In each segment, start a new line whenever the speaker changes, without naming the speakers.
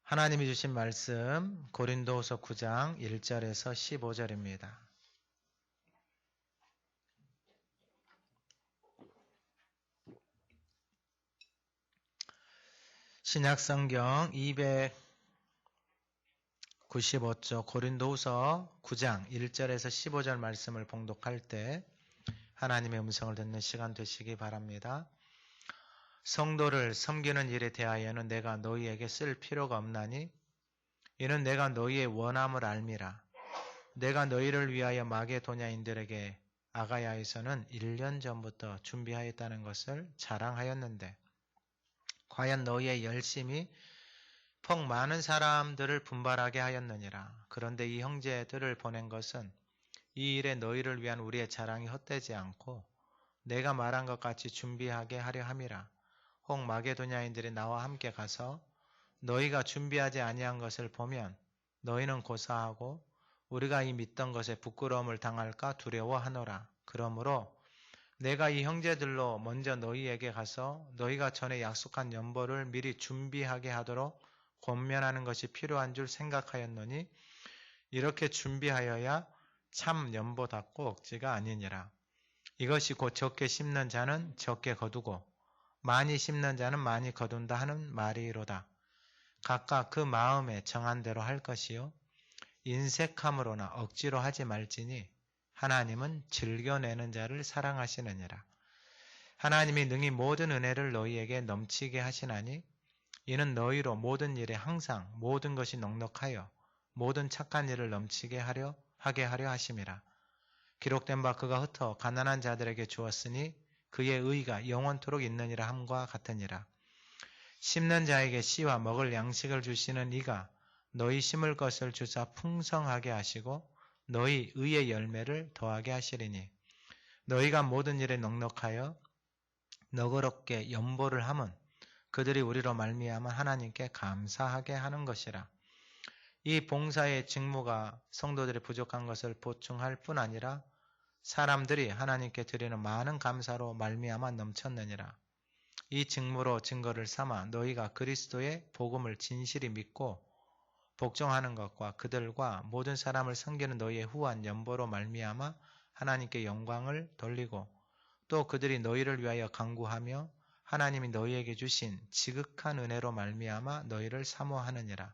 하나님이 주신 말씀 고린도후서 9장 1절에서 15절입니다. 신약성경 295쪽 고린도후서 9장 1절에서 15절 말씀을 봉독할 때 하나님의 음성을 듣는 시간 되시기 바랍니다. 성도를 섬기는 일에 대하여는 내가 너희에게 쓸 필요가 없나니 이는 내가 너희의 원함을 알미라. 내가 너희를 위하여 마게도냐인들에게 아가야에서는 1년 전부터 준비하였다는 것을 자랑하였는데 과연 너희의 열심이 폭 많은 사람들을 분발하게 하였느니라. 그런데 이 형제들을 보낸 것은 이 일에 너희를 위한 우리의 자랑이 헛되지 않고 내가 말한 것 같이 준비하게 하려 함이라. 혹 마게도냐인들이 나와 함께 가서 너희가 준비하지 아니한 것을 보면 너희는 고사하고 우리가 이 믿던 것에 부끄러움을 당할까 두려워하노라. 그러므로 내가 이 형제들로 먼저 너희에게 가서 너희가 전에 약속한 연보를 미리 준비하게 하도록 권면하는 것이 필요한 줄 생각하였노니 이렇게 준비하여야 참 연보답고 억지가 아니니라. 이것이 곧 적게 심는 자는 적게 거두고 많이 심는 자는 많이 거둔다 하는 말이로다. 각각 그 마음에 정한 대로 할 것이요 인색함으로나 억지로 하지 말지니 하나님은 즐겨내는 자를 사랑하시느니라. 하나님이 능히 모든 은혜를 너희에게 넘치게 하시나니 이는 너희로 모든 일에 항상 모든 것이 넉넉하여 모든 착한 일을 넘치게 하게 하려 하심이라. 기록된 바 그가 흩어 가난한 자들에게 주었으니 그의 의가 영원토록 있느니라 함과 같으니라. 심는 자에게 씨와 먹을 양식을 주시는 이가 너희 심을 것을 주사 풍성하게 하시고 너희 의의 열매를 더하게 하시리니 너희가 모든 일에 넉넉하여 너그럽게 연보를 함은 그들이 우리로 말미암아 하나님께 감사하게 하는 것이라. 이 봉사의 직무가 성도들이 부족한 것을 보충할 뿐 아니라 사람들이 하나님께 드리는 많은 감사로 말미암아 넘쳤느니라. 이 직무로 증거를 삼아 너희가 그리스도의 복음을 진실히 믿고 복종하는 것과 그들과 모든 사람을 섬기는 너희의 후한 연보로 말미암아 하나님께 영광을 돌리고 또 그들이 너희를 위하여 간구하며 하나님이 너희에게 주신 지극한 은혜로 말미암아 너희를 사모하느니라.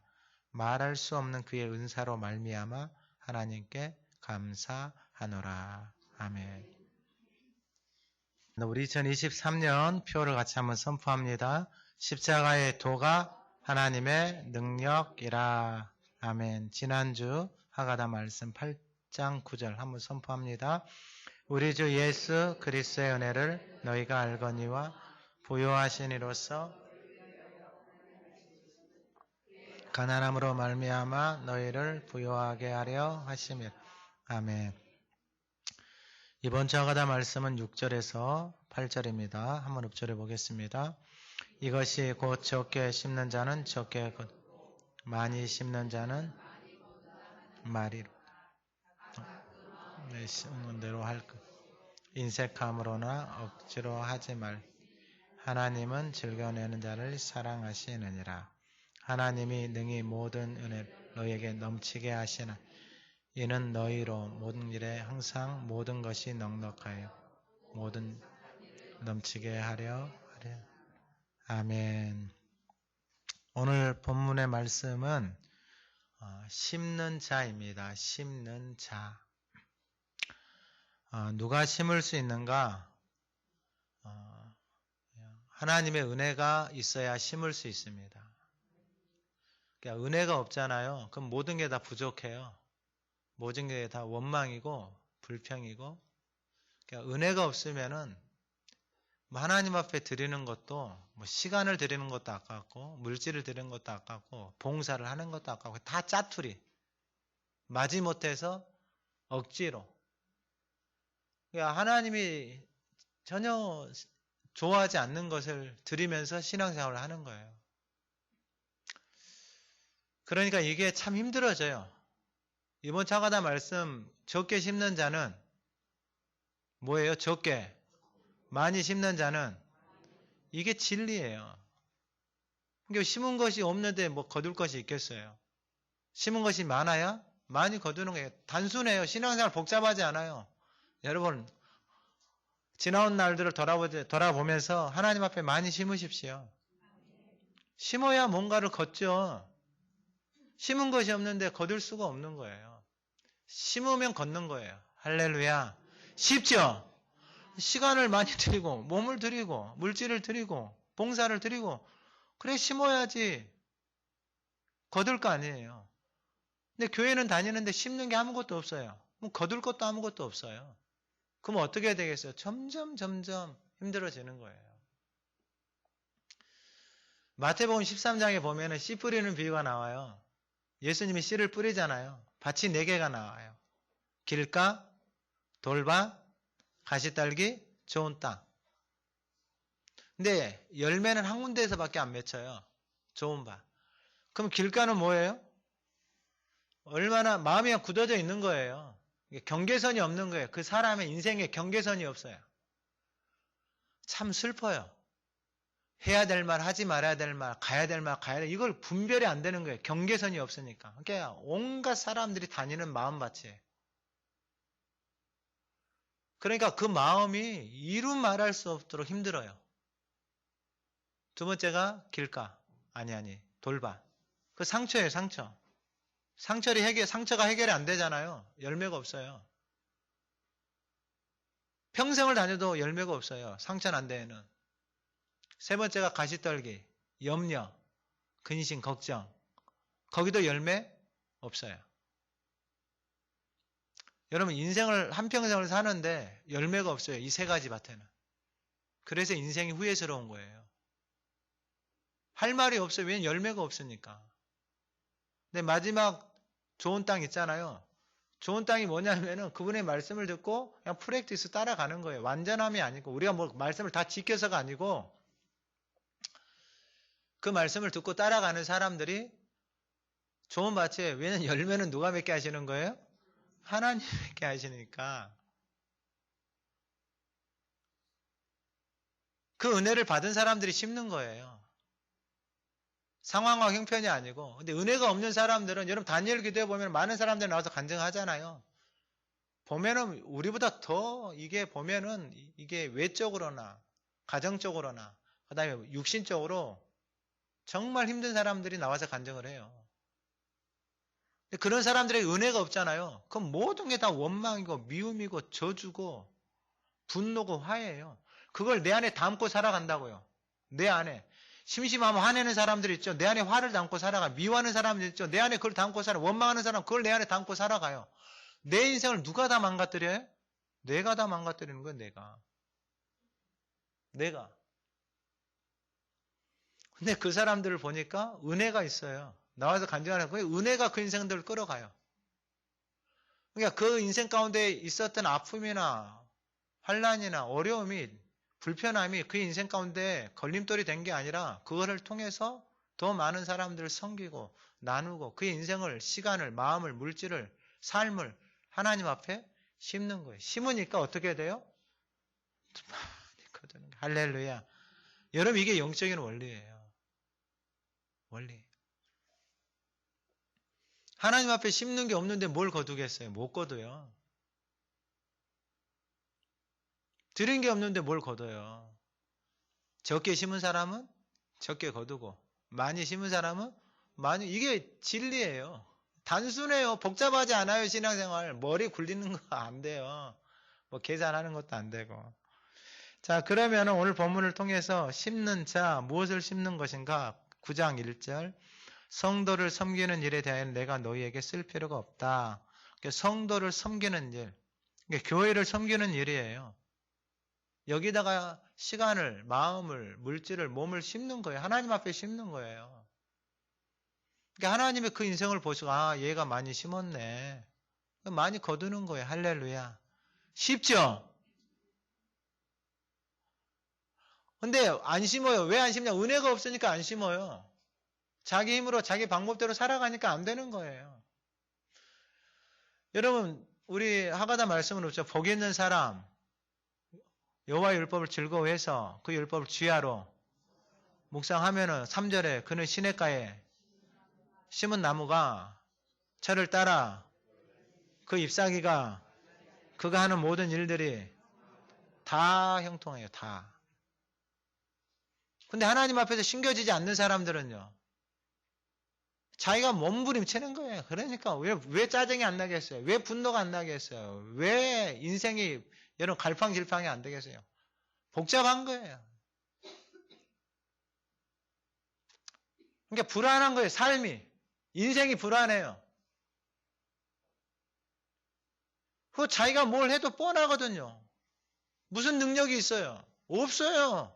말할 수 없는 그의 은사로 말미암아 하나님께 감사하노라. 아멘. 우리 2023년 표를 같이 한번 선포합니다. 십자가의 도가 하나님의 능력이라. 아멘. 지난주 하가다 말씀 8장 9절 한번 선포합니다. 우리 주 예수 그리스도의 은혜를 너희가 알거니와 부요하신 이로써 가난함으로 말미암아 너희를 부요하게 하려 하심이라. 아멘. 이번 주 하가다 말씀은 6절에서 8절입니다. 한번 읊조려 보겠습니다. 이것이 곧 적게 심는 자는 적게 많이 심는 자는 많이 심는 대로 할 것. 인색함으로나 억지로 하지 말. 하나님은 즐겨내는 자를 사랑하시느니라. 하나님이 능히 모든 은혜 너희에게 넘치게 하시나 이는 너희로 모든 일에 항상 모든 것이 넉넉하여 모든 넘치게 하려. 아멘. 오늘 본문의 말씀은 심는 자입니다. 심는 자. 누가 심을 수 있는가? 하나님의 은혜가 있어야 심을 수 있습니다. 그러니까 은혜가 없잖아요. 그럼 모든 게 다 부족해요. 모든 게 다 원망이고 불평이고. 그러니까 은혜가 없으면은 하나님 앞에 드리는 것도 시간을 드리는 것도 아깝고 물질을 드리는 것도 아깝고 봉사를 하는 것도 아깝고 다 짜투리. 마지못해서 억지로. 그러니까 하나님이 전혀 좋아하지 않는 것을 드리면서 신앙생활을 하는 거예요. 그러니까 이게 참 힘들어져요. 이번 차가다 말씀 적게 심는 자는 뭐예요? 적게. 많이 심는 자는 이게 진리예요. 그러니까 심은 것이 없는데 뭐 거둘 것이 있겠어요. 심은 것이 많아야 많이 거두는 거예요. 단순해요. 신앙생활 복잡하지 않아요. 여러분, 지나온 날들을 돌아보면서 하나님 앞에 많이 심으십시오. 심어야 뭔가를 걷죠. 심은 것이 없는데 거둘 수가 없는 거예요. 심으면 걷는 거예요. 할렐루야. 쉽죠? 시간을 많이 들이고, 몸을 들이고, 물질을 들이고, 봉사를 들이고, 그래 심어야지 거둘 거 아니에요. 근데 교회는 다니는데 심는 게 아무것도 없어요. 그럼 거둘 것도 아무것도 없어요. 그럼 어떻게 해야 되겠어요? 점점 힘들어지는 거예요. 마태복음 13장에 보면은 씨 뿌리는 비유가 나와요. 예수님이 씨를 뿌리잖아요. 밭이 4개가 나와요. 길가, 돌밭, 가시딸기, 좋은 땅. 근데 열매는 한 군데에서밖에 안 맺혀요. 좋은 밭. 그럼 길가는 뭐예요? 얼마나 마음이 굳어져 있는 거예요. 경계선이 없는 거예요. 그 사람의 인생에 경계선이 없어요. 참 슬퍼요. 해야 될 말, 하지 말아야 될 말, 가야 될 말, 가야 될 말, 이걸 분별이 안 되는 거예요. 경계선이 없으니까. 그러니까 온갖 사람들이 다니는 마음밭이에요. 그러니까 그 마음이 이루 말할 수 없도록 힘들어요. 두 번째가 길가. 아니, 돌밭. 그 상처예요, 상처. 상처가 해결이 안 되잖아요. 열매가 없어요. 평생을 다녀도 열매가 없어요. 상처 난 데에는. 세 번째가 가시떨기, 염려, 근심, 걱정. 거기도 열매 없어요. 여러분 인생을 한평생을 사는데 열매가 없어요. 이 3가지 밭에는. 그래서 인생이 후회스러운 거예요. 할 말이 없어요. 왜냐면 열매가 없으니까. 근데 마지막 좋은 땅 있잖아요. 좋은 땅이 뭐냐면은 그분의 말씀을 듣고 그냥 프랙티스 따라가는 거예요. 완전함이 아니고 우리가 뭐 말씀을 다 지켜서가 아니고 그 말씀을 듣고 따라가는 사람들이 좋은 밭에 왜냐면 열매는 누가 맺게 하시는 거예요? 하나님 맺게 하시니까 그 은혜를 받은 사람들이 심는 거예요. 상황과 형편이 아니고. 근데 은혜가 없는 사람들은 여러분 다니엘 기도에 보면 많은 사람들이 나와서 간증하잖아요. 보면은 우리보다 더 이게 보면은 이게 외적으로나 가정적으로나 그다음에 육신적으로 정말 힘든 사람들이 나와서 간증을 해요. 근데 그런 사람들에게 은혜가 없잖아요. 그럼 모든 게 다 원망이고 미움이고 저주고 분노고 화해예요. 그걸 내 안에 담고 살아간다고요. 내 안에. 심심하면 화내는 사람들 있죠. 내 안에 화를 담고 살아가. 미워하는 사람들 있죠. 내 안에 그걸 담고 살아. 원망하는 사람 그걸 내 안에 담고 살아가요. 내 인생을 누가 다 망가뜨려요? 내가 다 망가뜨리는 거예요. 내가. 근데 그 사람들을 보니까 은혜가 있어요. 나와서 간증하는 거예요. 은혜가 그 인생들을 끌어가요. 그러니까 그 인생 가운데 있었던 아픔이나 환난이나 어려움이 불편함이 그 인생 가운데 걸림돌이 된 게 아니라 그거를 통해서 더 많은 사람들을 섬기고 나누고 그의 인생을 시간을 마음을 물질을 삶을 하나님 앞에 심는 거예요. 심으니까 어떻게 돼요? 할렐루야. 여러분 이게 영적인 원리예요. 원리. 하나님 앞에 심는 게 없는데 뭘 거두겠어요? 못 거둬요. 들은 게 없는데 뭘 거둬요? 적게 심은 사람은 적게 거두고 많이 심은 사람은 많이. 이게 진리예요. 단순해요. 복잡하지 않아요. 신앙생활. 머리 굴리는 거 안 돼요. 뭐 계산하는 것도 안 되고. 자, 그러면 오늘 본문을 통해서 심는 자 무엇을 심는 것인가? 9장 1절 성도를 섬기는 일에 대하여 내가 너희에게 쓸 필요가 없다. 성도를 섬기는 일, 교회를 섬기는 일이에요. 여기다가 시간을, 마음을, 물질을, 몸을 심는 거예요. 하나님 앞에 심는 거예요. 그러니까 하나님의 그 인생을 보시고 아 얘가 많이 심었네. 많이 거두는 거예요. 할렐루야. 쉽죠? 근데 안 심어요. 왜 안 심냐? 은혜가 없으니까 안 심어요. 자기 힘으로 자기 방법대로 살아가니까 안 되는 거예요. 여러분 우리 하가다 말씀은 없죠. 복 있는 사람 여호와의 율법을 즐거워해서 그 율법을 쥐하로 묵상하면은 3절에 그는 시냇가에 심은 나무가 철을 따라 그 잎사귀가 그가 하는 모든 일들이 다 형통해요. 다. 근데 하나님 앞에서 신겨지지 않는 사람들은요. 자기가 몸부림치는 거예요. 그러니까 왜 짜증이 안 나겠어요? 왜 분노가 안 나겠어요? 왜 인생이 여러분 갈팡질팡이 안 되겠어요? 복잡한 거예요. 그러니까 불안한 거예요. 삶이. 인생이 불안해요. 그 자기가 뭘 해도 뻔하거든요. 무슨 능력이 있어요? 없어요.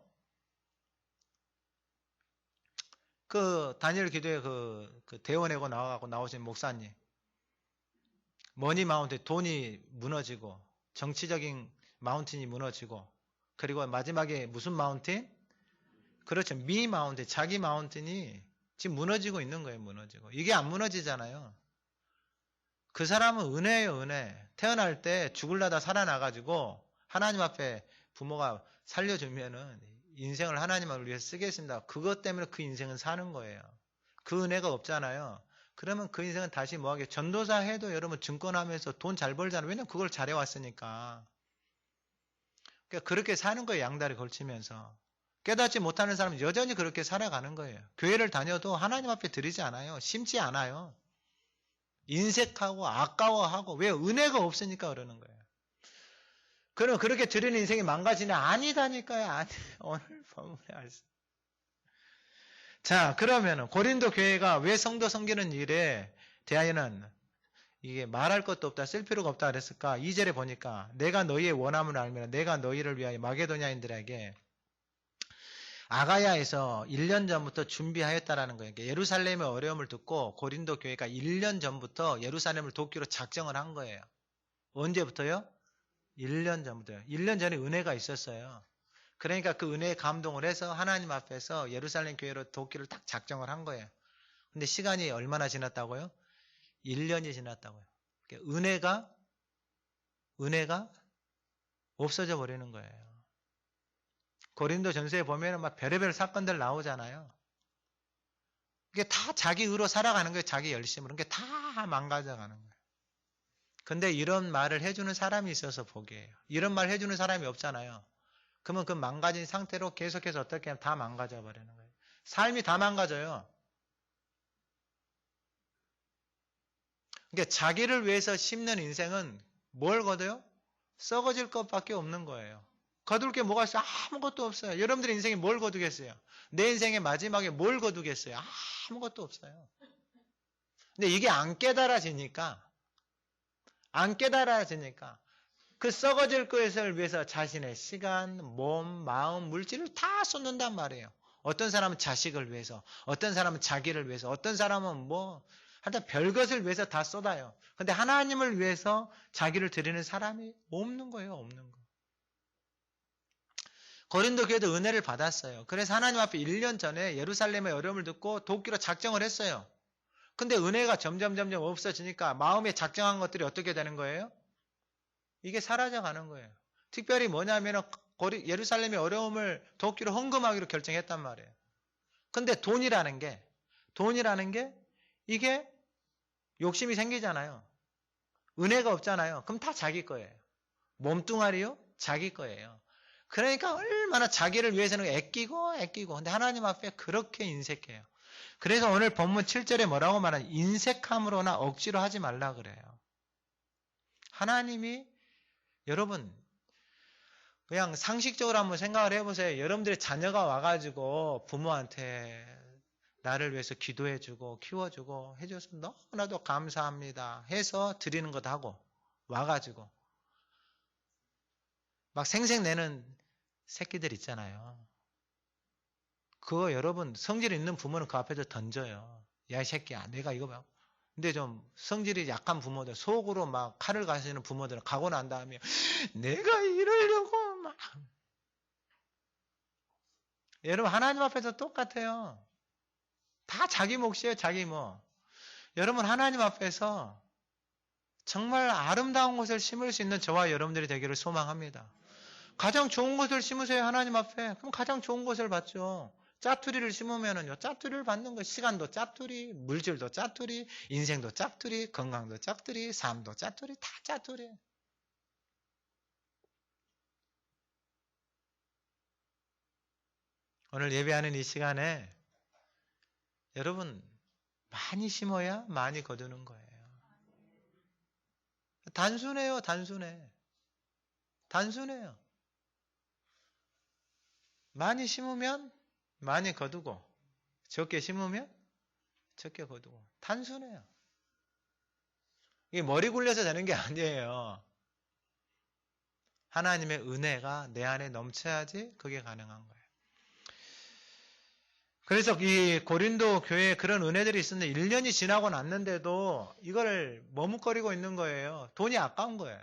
그 다니엘 기도에 그 대원하고 나와갖고 나오신 목사님. 머니 마운틴, 돈이 무너지고 정치적인 마운틴이 무너지고 그리고 마지막에 무슨 마운틴? 그렇죠. 미 마운틴, 자기 마운틴이 지금 무너지고 있는 거예요. 무너지고. 이게 안 무너지잖아요. 그 사람은 은혜예요. 은혜. 태어날 때 죽을라다 살아나가지고 하나님 앞에 부모가 살려주면은 인생을 하나님을 위해서 쓰겠습니다. 그것 때문에 그 인생은 사는 거예요. 그 은혜가 없잖아요. 그러면 그 인생은 다시 뭐하게 전도사 해도 여러분 증권하면서 돈 잘 벌잖아요. 왜냐면 그걸 잘해왔으니까. 그러니까 그렇게 사는 거예요. 양다리 걸치면서. 깨닫지 못하는 사람은 여전히 그렇게 살아가는 거예요. 교회를 다녀도 하나님 앞에 드리지 않아요. 심지 않아요. 인색하고 아까워하고 왜 은혜가 없으니까 그러는 거예요. 그럼 그렇게 드리는 인생이 망가지냐? 아니다니까요. 아니, 오늘 본문에 알수. 자, 그러면 고린도 교회가 왜 성도 섬기는 일에 대하여는 이게 말할 것도 없다, 쓸 필요가 없다 그랬을까? 2절에 보니까 내가 너희의 원함을 알면 내가 너희를 위하여 마게도냐인들에게 아가야에서 1년 전부터 준비하였다라는 거예요. 예루살렘의 어려움을 듣고 고린도 교회가 1년 전부터 예루살렘을 돕기로 작정을 한 거예요. 언제부터요? 1년 전부터요. 1년 전에 은혜가 있었어요. 그러니까 그 은혜에 감동을 해서 하나님 앞에서 예루살렘 교회로 돕기를 딱 작정을 한 거예요. 근데 시간이 얼마나 지났다고요? 1년이 지났다고요. 은혜가 없어져 버리는 거예요. 고린도 전서에 보면은 막 별의별 사건들 나오잖아요. 이게 다 자기 의로 살아가는 거예요. 자기 열심으로. 그게 다 망가져가는 거예요. 근데 이런 말을 해주는 사람이 있어서 복이에요. 이런 말 해주는 사람이 없잖아요. 그러면 그 망가진 상태로 계속해서 어떻게 하면 다 망가져 버리는 거예요. 삶이 다 망가져요. 그러니까 자기를 위해서 심는 인생은 뭘 거둬요? 썩어질 것밖에 없는 거예요. 거둘 게 뭐가 있어요? 아무것도 없어요. 여러분들의 인생에 뭘 거두겠어요? 내 인생의 마지막에 뭘 거두겠어요? 아무것도 없어요. 근데 이게 안 깨달아지니까 그 썩어질 것을 위해서 자신의 시간, 몸, 마음, 물질을 다 쏟는단 말이에요. 어떤 사람은 자식을 위해서, 어떤 사람은 자기를 위해서, 어떤 사람은 하여튼 별것을 위해서 다 쏟아요. 근데 하나님을 위해서 자기를 드리는 사람이 없는 거예요. 없는 거. 고린도 교회도 은혜를 받았어요. 그래서 하나님 앞에 1년 전에 예루살렘의 어려움을 듣고 돕기로 작정을 했어요. 근데 은혜가 점점 없어지니까 마음에 작정한 것들이 어떻게 되는 거예요? 이게 사라져가는 거예요. 특별히 뭐냐면 예루살렘의 어려움을 돕기로 헌금하기로 결정했단 말이에요. 근데 돈이라는 게 이게 욕심이 생기잖아요. 은혜가 없잖아요. 그럼 다 자기 거예요. 몸뚱아리요? 자기 거예요. 그러니까 얼마나 자기를 위해서는 애끼고 근데 하나님 앞에 그렇게 인색해요. 그래서 오늘 본문 7절에 뭐라고 말하냐? 인색함으로나 억지로 하지 말라 그래요. 하나님이 여러분 그냥 상식적으로 한번 생각을 해보세요. 여러분들의 자녀가 와가지고 부모한테 나를 위해서 기도해주고 키워주고 해줘서 너무나도 감사합니다 해서 드리는 것도 하고 와가지고 막 생색내는 새끼들 있잖아요. 그거 여러분 성질 있는 부모는 그 앞에서 던져요. 야 이 새끼야 내가 이거 봐. 근데 좀 성질이 약한 부모들 속으로 막 칼을 가시는 부모들은 가고 난 다음에 내가 이러려고 막 여러분 하나님 앞에서 똑같아요. 다 자기 몫이에요. 자기 몫. 여러분 하나님 앞에서 정말 아름다운 것을 심을 수 있는 저와 여러분들이 되기를 소망합니다. 가장 좋은 것을 심으세요. 하나님 앞에. 그럼 가장 좋은 것을 받죠. 짜투리를 심으면은요, 짜투리를 받는 거예요. 시간도 짜투리, 물질도 짜투리, 인생도 짜투리, 건강도 짜투리, 삶도 짜투리, 다 짜투리. 오늘 예배하는 이 시간에 여러분 많이 심어야 많이 거두는 거예요. 단순해요, 단순해. 단순해요. 많이 심으면 많이 거두고, 적게 심으면 적게 거두고. 단순해요. 이게 머리 굴려서 되는 게 아니에요. 하나님의 은혜가 내 안에 넘쳐야지 그게 가능한 거예요. 그래서 이 고린도 교회에 그런 은혜들이 있었는데 1년이 지나고 났는데도 이걸 머뭇거리고 있는 거예요. 돈이 아까운 거예요.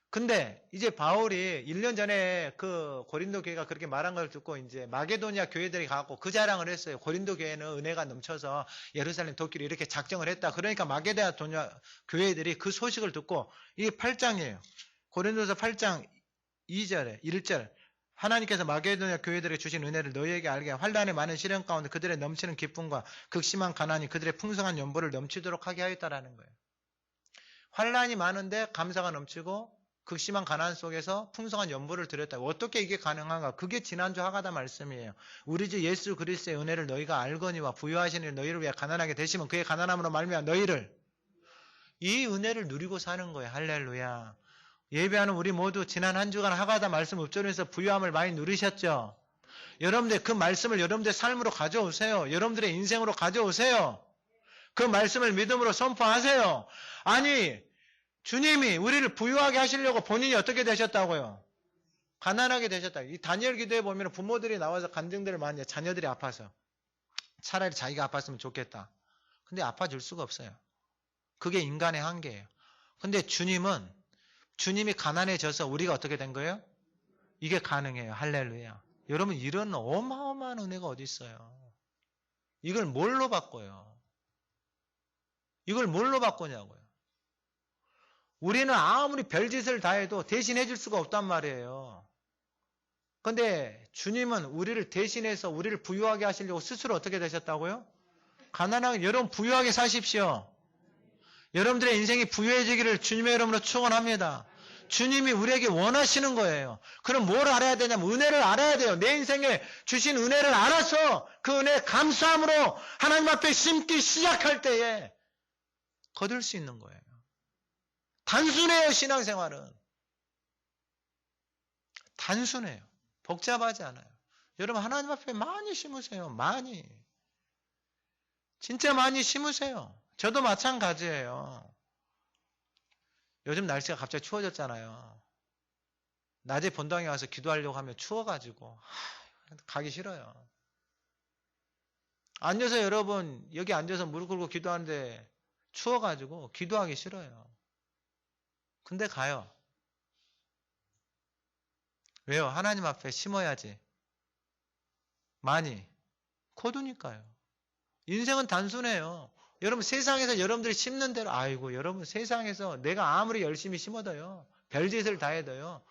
근데 이제 바울이 1년 전에 그 고린도 교회가 그렇게 말한 걸 듣고 이제 마게도니아 교회들이 가고 그 자랑을 했어요. 고린도 교회는 은혜가 넘쳐서 예루살렘 돕기로 이렇게 작정을 했다. 그러니까 마게도니아 교회들이 그 소식을 듣고 이게 8장이에요. 고린도서 8장 2절에 1절 하나님께서 마게도니아 교회들에게 주신 은혜를 너희에게 알게 환난의 많은 시련 가운데 그들의 넘치는 기쁨과 극심한 가난이 그들의 풍성한 연보를 넘치도록 하게 하였다라는 거예요. 환난이 많은데 감사가 넘치고 극심한 가난 속에서 풍성한 연보를 드렸다. 어떻게 이게 가능한가? 그게 지난주 하가다 말씀이에요. 우리 주 예수 그리스도의 은혜를 너희가 알거니와 부유하시니 너희를 위해 가난하게 되시면 그의 가난함으로 말미암아 너희를 이 은혜를 누리고 사는 거예요. 할렐루야. 예배하는 우리 모두 지난 한 주간 하가다 말씀 읊조리면서 부유함을 많이 누리셨죠? 여러분들 그 말씀을 여러분들의 삶으로 가져오세요. 여러분들의 인생으로 가져오세요. 그 말씀을 믿음으로 선포하세요. 아니 주님이 우리를 부유하게 하시려고 본인이 어떻게 되셨다고요? 가난하게 되셨다. 이 다니엘 기도에 보면 부모들이 나와서 간증들을 많이 해요. 자녀들이 아파서. 차라리 자기가 아팠으면 좋겠다. 근데 아파줄 수가 없어요. 그게 인간의 한계예요. 근데 주님이 가난해져서 우리가 어떻게 된 거예요? 이게 가능해요. 할렐루야. 여러분 이런 어마어마한 은혜가 어디 있어요? 이걸 뭘로 바꿔요? 이걸 뭘로 바꾸냐고요? 우리는 아무리 별짓을 다 해도 대신해 줄 수가 없단 말이에요. 근데 주님은 우리를 대신해서 우리를 부유하게 하시려고 스스로 어떻게 되셨다고요? 가난하게 여러분 부유하게 사십시오. 여러분들의 인생이 부유해지기를 주님의 이름으로 축원합니다. 주님이 우리에게 원하시는 거예요. 그럼 뭘 알아야 되냐면 은혜를 알아야 돼요. 내 인생에 주신 은혜를 알아서 그 은혜에 감사함으로 하나님 앞에 심기 시작할 때에 거둘 수 있는 거예요. 단순해요. 신앙생활은. 단순해요. 복잡하지 않아요. 여러분 하나님 앞에 많이 심으세요. 많이. 진짜 많이 심으세요. 저도 마찬가지예요. 요즘 날씨가 갑자기 추워졌잖아요. 낮에 본당에 와서 기도하려고 하면 추워가지고 가기 싫어요. 앉아서 여러분 여기 앉아서 무릎 꿇고 기도하는데 추워가지고 기도하기 싫어요. 근데 가요. 왜요? 하나님 앞에 심어야지. 많이. 거두니까요. 인생은 단순해요. 여러분 세상에서 여러분들이 심는 대로 아이고 여러분 세상에서 내가 아무리 열심히 심어도요. 별짓을 다 해도요.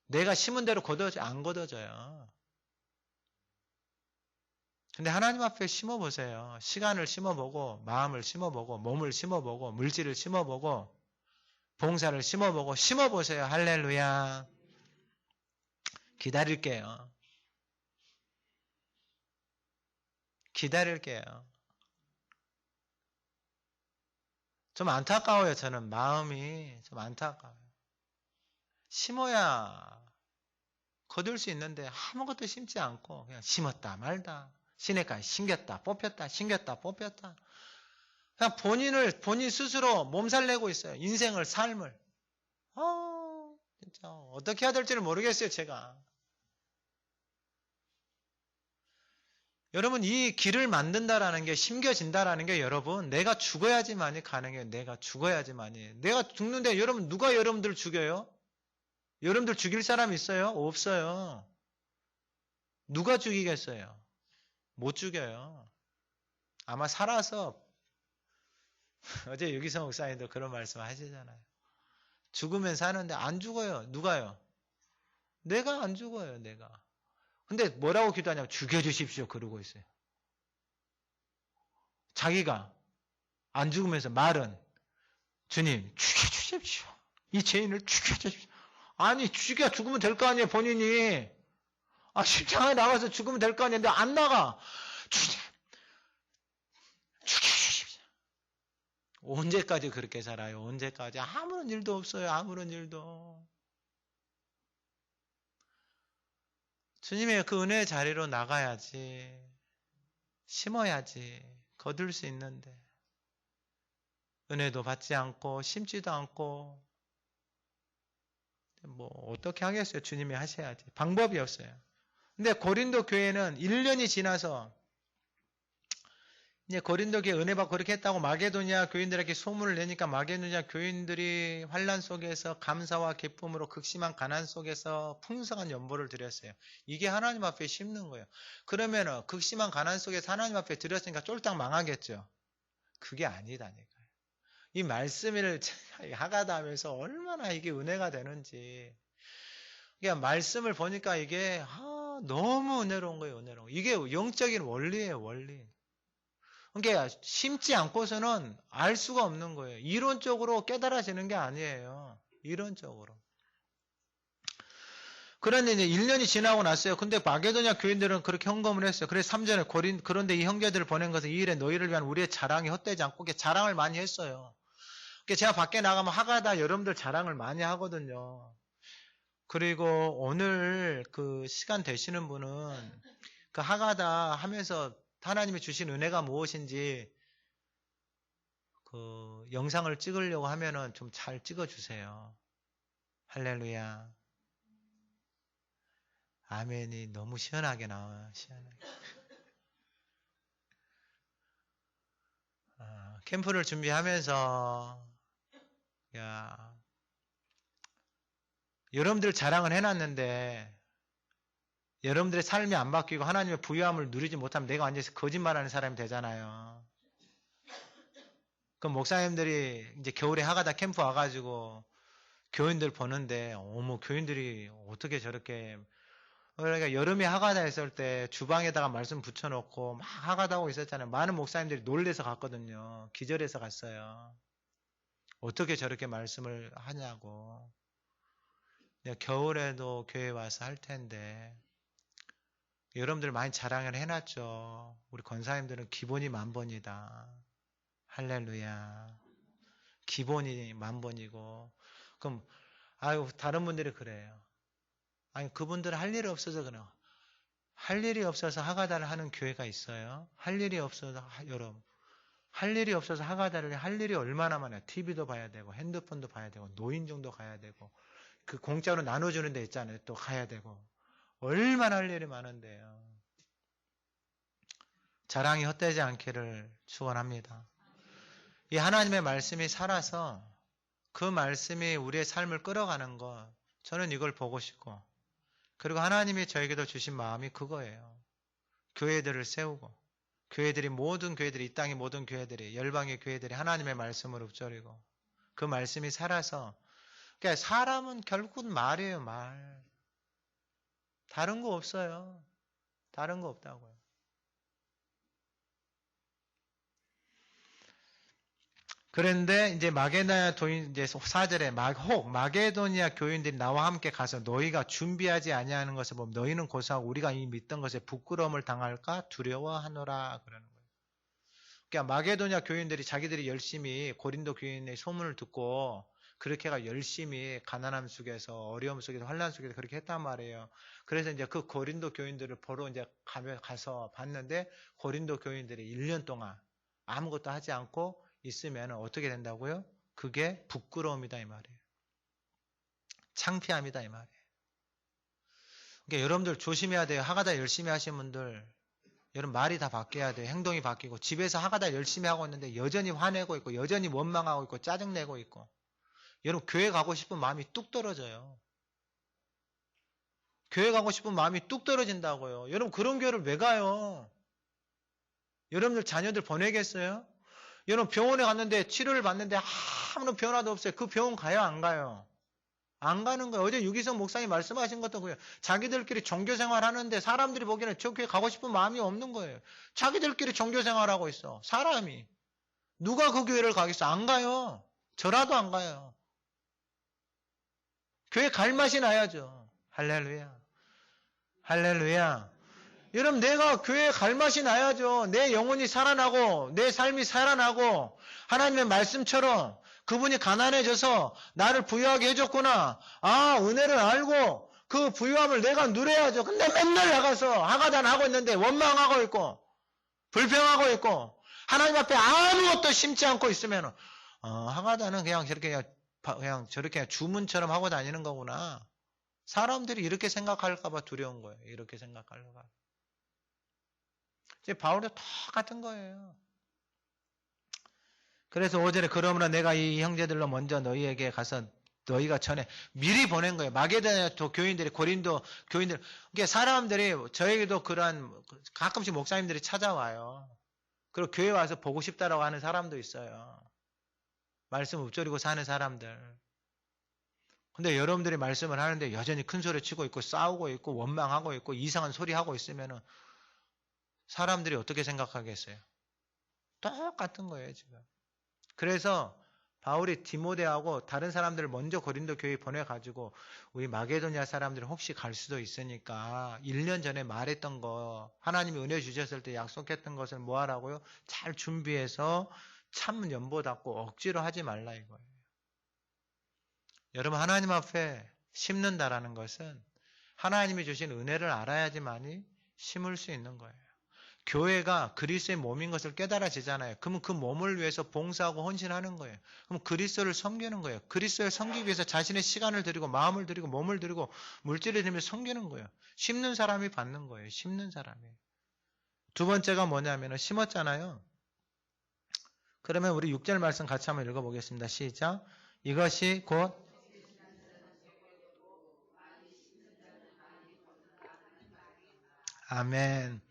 내가 심은 대로 안 걷어져요. 근데 하나님 앞에 심어보세요. 시간을 심어보고 마음을 심어보고 몸을 심어보고 물질을 심어보고 봉사를 심어보고 심어보세요. 할렐루야. 기다릴게요. 기다릴게요. 좀 안타까워요. 저는 마음이 좀 안타까워요. 심어야 거둘 수 있는데 아무것도 심지 않고 그냥 심었다 말다. 시냇가에 심겼다 뽑혔다 심겼다 뽑혔다. 그냥 본인 스스로 몸살 내고 있어요. 인생을 삶을. 진짜 어떻게 해야 될지를 모르겠어요. 제가. 여러분 이 길을 만든다라는 게 심겨진다라는 게 여러분 내가 죽어야지만이 가능해요. 내가 죽어야지만이. 내가 죽는데 여러분 누가 여러분들 죽여요? 여러분들 죽일 사람 있어요? 없어요. 누가 죽이겠어요? 못 죽여요. 아마 살아서 어제 여기서 목사님도 그런 말씀 하시잖아요. 죽으면 사는데 안 죽어요. 누가요? 내가 안 죽어요. 내가. 근데 뭐라고 기도하냐면 죽여주십시오 그러고 있어요. 자기가 안 죽으면서 말은 주님 죽여주십시오. 이 죄인을 죽여주십시오. 아니 죽으면 될 거 아니에요 본인이. 십자가에 나가서 죽으면 될 거 아니에요. 근데 안 나가. 주님 죽여주십시오. 언제까지 그렇게 살아요? 언제까지? 아무런 일도 없어요. 아무런 일도. 주님의 그 은혜의 자리로 나가야지. 심어야지. 거둘 수 있는데. 은혜도 받지 않고 심지도 않고 뭐 어떻게 하겠어요? 주님이 하셔야지. 방법이 없어요. 근데 고린도 교회는 1년이 지나서 이제 고린도 교회 은혜 받고 그렇게 했다고 마게도니아 교인들에게 소문을 내니까 마게도니아 교인들이 환난 속에서 감사와 기쁨으로 극심한 가난 속에서 풍성한 연보를 드렸어요. 이게 하나님 앞에 심는 거예요. 그러면은 극심한 가난 속에서 하나님 앞에 드렸으니까 쫄딱 망하겠죠. 그게 아니다니까요. 이 말씀을 하가다 하면서 얼마나 이게 은혜가 되는지. 그러니까 말씀을 보니까 이게 너무 은혜로운 거예요. 은혜로운 거. 이게 영적인 원리예요. 원리. 그러니까 심지 않고서는 알 수가 없는 거예요. 이론적으로 깨달아지는 게 아니에요. 이론적으로. 그런데 이제 1년이 지나고 났어요. 근데 마게도냐 교인들은 그렇게 헌금을 했어요. 그래서 3절에 그런데 이 형제들을 보낸 것은 이 일에 너희를 위한 우리의 자랑이 헛되지 않고 자랑을 많이 했어요. 제가 밖에 나가면 하가다 여러분들 자랑을 많이 하거든요. 그리고 오늘 그 시간 되시는 분은 그 하가다 하면서 하나님이 주신 은혜가 무엇인지 그 영상을 찍으려고 하면은 좀 잘 찍어주세요. 할렐루야. 아멘이 너무 시원하게 나와요. 시원하게. 캠프를 준비하면서 여러분들 자랑을 해놨는데 여러분들의 삶이 안 바뀌고 하나님의 부유함을 누리지 못하면 내가 완전히 거짓말하는 사람이 되잖아요. 그럼 목사님들이 이제 겨울에 하가다 캠프 와가지고 교인들 보는데 어머 교인들이 어떻게 저렇게 그러니까 여름에 하가다 했을 때 주방에다가 말씀 붙여놓고 막 하가다 하고 있었잖아요. 많은 목사님들이 놀래서 갔거든요. 기절해서 갔어요. 어떻게 저렇게 말씀을 하냐고. 내가 겨울에도 교회 와서 할 텐데 여러분들 많이 자랑을 해놨죠. 우리 권사님들은 기본이 10,000번이다. 할렐루야. 기본이 10,000번이고 그럼 다른 분들이 그래요. 아니 그분들은 할 일이 없어서 그래요. 할 일이 없어서 하가다를 하는 교회가 있어요. 할 일이 없어서 여러분 할 일이 없어서 하가다를 할 일이 얼마나 많아요. TV도 봐야 되고 핸드폰도 봐야 되고 노인정도 가야 되고 그 공짜로 나눠주는 데 있잖아요. 또 가야 되고 얼마나 할 일이 많은데요. 자랑이 헛되지 않기를 축원합니다. 이 하나님의 말씀이 살아서 그 말씀이 우리의 삶을 끌어가는 것 저는 이걸 보고 싶고 그리고 하나님이 저에게도 주신 마음이 그거예요. 교회들을 세우고 모든 교회들이 이 땅의 모든 교회들이 열방의 교회들이 하나님의 말씀을 읊조리고 그 말씀이 살아서 그러니까 사람은 결국은 말이에요. 말. 다른 거 없어요. 다른 거 없다고요. 그런데 이제 마게도니아 교인 이제 4절에 마게도니아 교인들이 나와 함께 가서 너희가 준비하지 아니하는 것을 보면 너희는 고사하고 우리가 이 믿던 것에 부끄러움을 당할까 두려워하노라 그러는 거예요. 그러니까 마게도니아 교인들이 자기들이 열심히 고린도 교인의 소문을 듣고 그렇게가 열심히 가난함 속에서 어려움 속에서 환난 속에서 그렇게 했단 말이에요. 그래서 이제 그 고린도 교인들을 보러 이제 가서 봤는데 고린도 교인들이 1년 동안 아무것도 하지 않고 있으면 어떻게 된다고요? 그게 부끄러움이다 이 말이에요. 창피함이다 이 말이에요. 그러니까 여러분들 조심해야 돼요. 하가다 열심히 하신 분들 여러분 말이 다 바뀌어야 돼요. 행동이 바뀌고 집에서 하가다 열심히 하고 있는데 여전히 화내고 있고 여전히 원망하고 있고 짜증내고 있고 여러분 교회 가고 싶은 마음이 뚝 떨어져요. 교회 가고 싶은 마음이 뚝 떨어진다고요. 여러분 그런 교회를 왜 가요? 여러분들 자녀들 보내겠어요? 여러분 병원에 갔는데 치료를 받는데 아무런 변화도 없어요. 그 병원 가요 안 가요? 안 가는 거예요. 어제 유기성 목사님 말씀하신 것도 그래요. 자기들끼리 종교생활 하는데 사람들이 보기에는 저 교회 가고 싶은 마음이 없는 거예요. 자기들끼리 종교생활하고 있어. 사람이. 누가 그 교회를 가겠어? 안 가요. 저라도 안 가요. 교회 갈 맛이 나야죠. 할렐루야. 할렐루야. 여러분, 내가 교회에 갈 맛이 나야죠. 내 영혼이 살아나고 내 삶이 살아나고 하나님의 말씀처럼 그분이 가난해져서 나를 부유하게 해줬구나. 아, 은혜를 알고 그 부유함을 내가 누려야죠. 근데 맨날 나가서 하가단 하고 있는데 원망하고 있고 불평하고 있고 하나님 앞에 아무것도 심지 않고 있으면 하가단은 그냥 저렇게 주문처럼 하고 다니는 거구나. 사람들이 이렇게 생각할까봐 두려운 거예요. 이렇게 생각할까봐. 이제 바울도 똑같은 거예요. 그래서 오전에 그러므로 내가 이 형제들로 먼저 너희에게 가서 너희가 전에 미리 보낸 거예요. 마게도냐 교인들이 고린도 교인들 그러니까 사람들이 저에게도 그러한 가끔씩 목사님들이 찾아와요. 그리고 교회 와서 보고 싶다라고 하는 사람도 있어요. 말씀 읊조리고 사는 사람들. 근데 여러분들이 말씀을 하는데 여전히 큰 소리 치고 있고 싸우고 있고 원망하고 있고 이상한 소리 하고 있으면은 사람들이 어떻게 생각하겠어요? 똑같은 거예요, 지금. 그래서 바울이 디모데하고 다른 사람들을 먼저 고린도 교회에 보내가지고 우리 마게도냐 사람들이 혹시 갈 수도 있으니까 1년 전에 말했던 거 하나님이 은혜 주셨을 때 약속했던 것을 뭐 하라고요? 잘 준비해서 참 연보 닫고 억지로 하지 말라 이거예요. 여러분 하나님 앞에 심는다라는 것은 하나님이 주신 은혜를 알아야지만이 심을 수 있는 거예요. 교회가 그리스도의 몸인 것을 깨달아지잖아요. 그러면 그 몸을 위해서 봉사하고 헌신하는 거예요. 그럼 그리스도를 섬기는 거예요. 그리스도를 섬기기 위해서 자신의 시간을 드리고 마음을 드리고 몸을 드리고 물질을 드리며 섬기는 거예요. 심는 사람이 받는 거예요. 심는 사람이. 두 번째가 뭐냐면 심었잖아요. 그러면 우리 6절 말씀 같이 한번 읽어보겠습니다. 시작. 이것이 곧 아멘.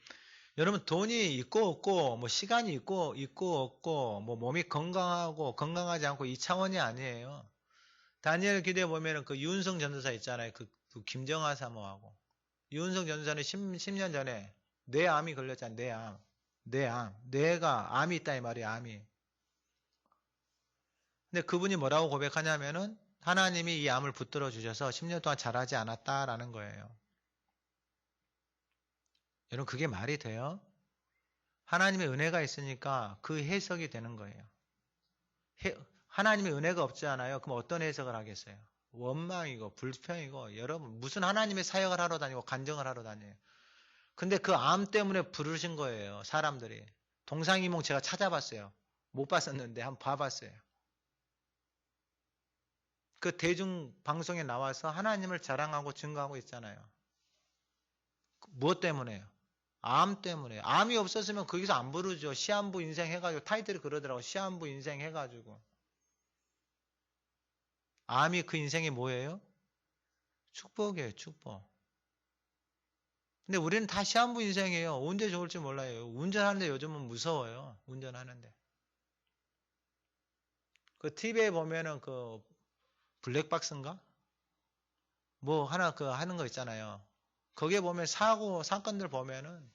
여러분 돈이 있고 없고 뭐 시간이 있고 없고 뭐 몸이 건강하고 건강하지 않고 이 차원이 아니에요. 다니엘 기대에 보면은 그 유은성 전도사 있잖아요. 그 김정하 사모하고 유은성 전도사는 10년 전에 뇌암이 걸렸잖아요. 뇌가 암이 있다 이 말이에요. 암이. 근데 그분이 뭐라고 고백하냐면은 하나님이 이 암을 붙들어 주셔서 10년 동안 잘하지 않았다라는 거예요. 여러분 그게 말이 돼요? 하나님의 은혜가 있으니까 그 해석이 되는 거예요. 하나님의 은혜가 없지 않아요? 그럼 어떤 해석을 하겠어요? 원망이고 불평이고 여러분 무슨 하나님의 사역을 하러 다니고 간증을 하러 다녀요. 근데 그 암 때문에 부르신 거예요. 사람들이. 동상이몽 제가 찾아봤어요. 못 봤었는데 한번 봐봤어요. 그 대중방송에 나와서 하나님을 자랑하고 증거하고 있잖아요. 무엇 때문에요? 암 때문에. 암이 없었으면 거기서 안 부르죠. 시한부 인생 해가지고 타이틀이 그러더라고. 시한부 인생 해가지고. 암이 그 인생이 뭐예요? 축복이에요. 축복. 근데 우리는 다 시한부 인생이에요. 언제 좋을지 몰라요. 운전하는데 요즘은 무서워요. 운전하는데. 그 TV에 보면은 그 블랙박스인가? 뭐 하나 그 하는 거 있잖아요. 거기에 보면 사건들 보면은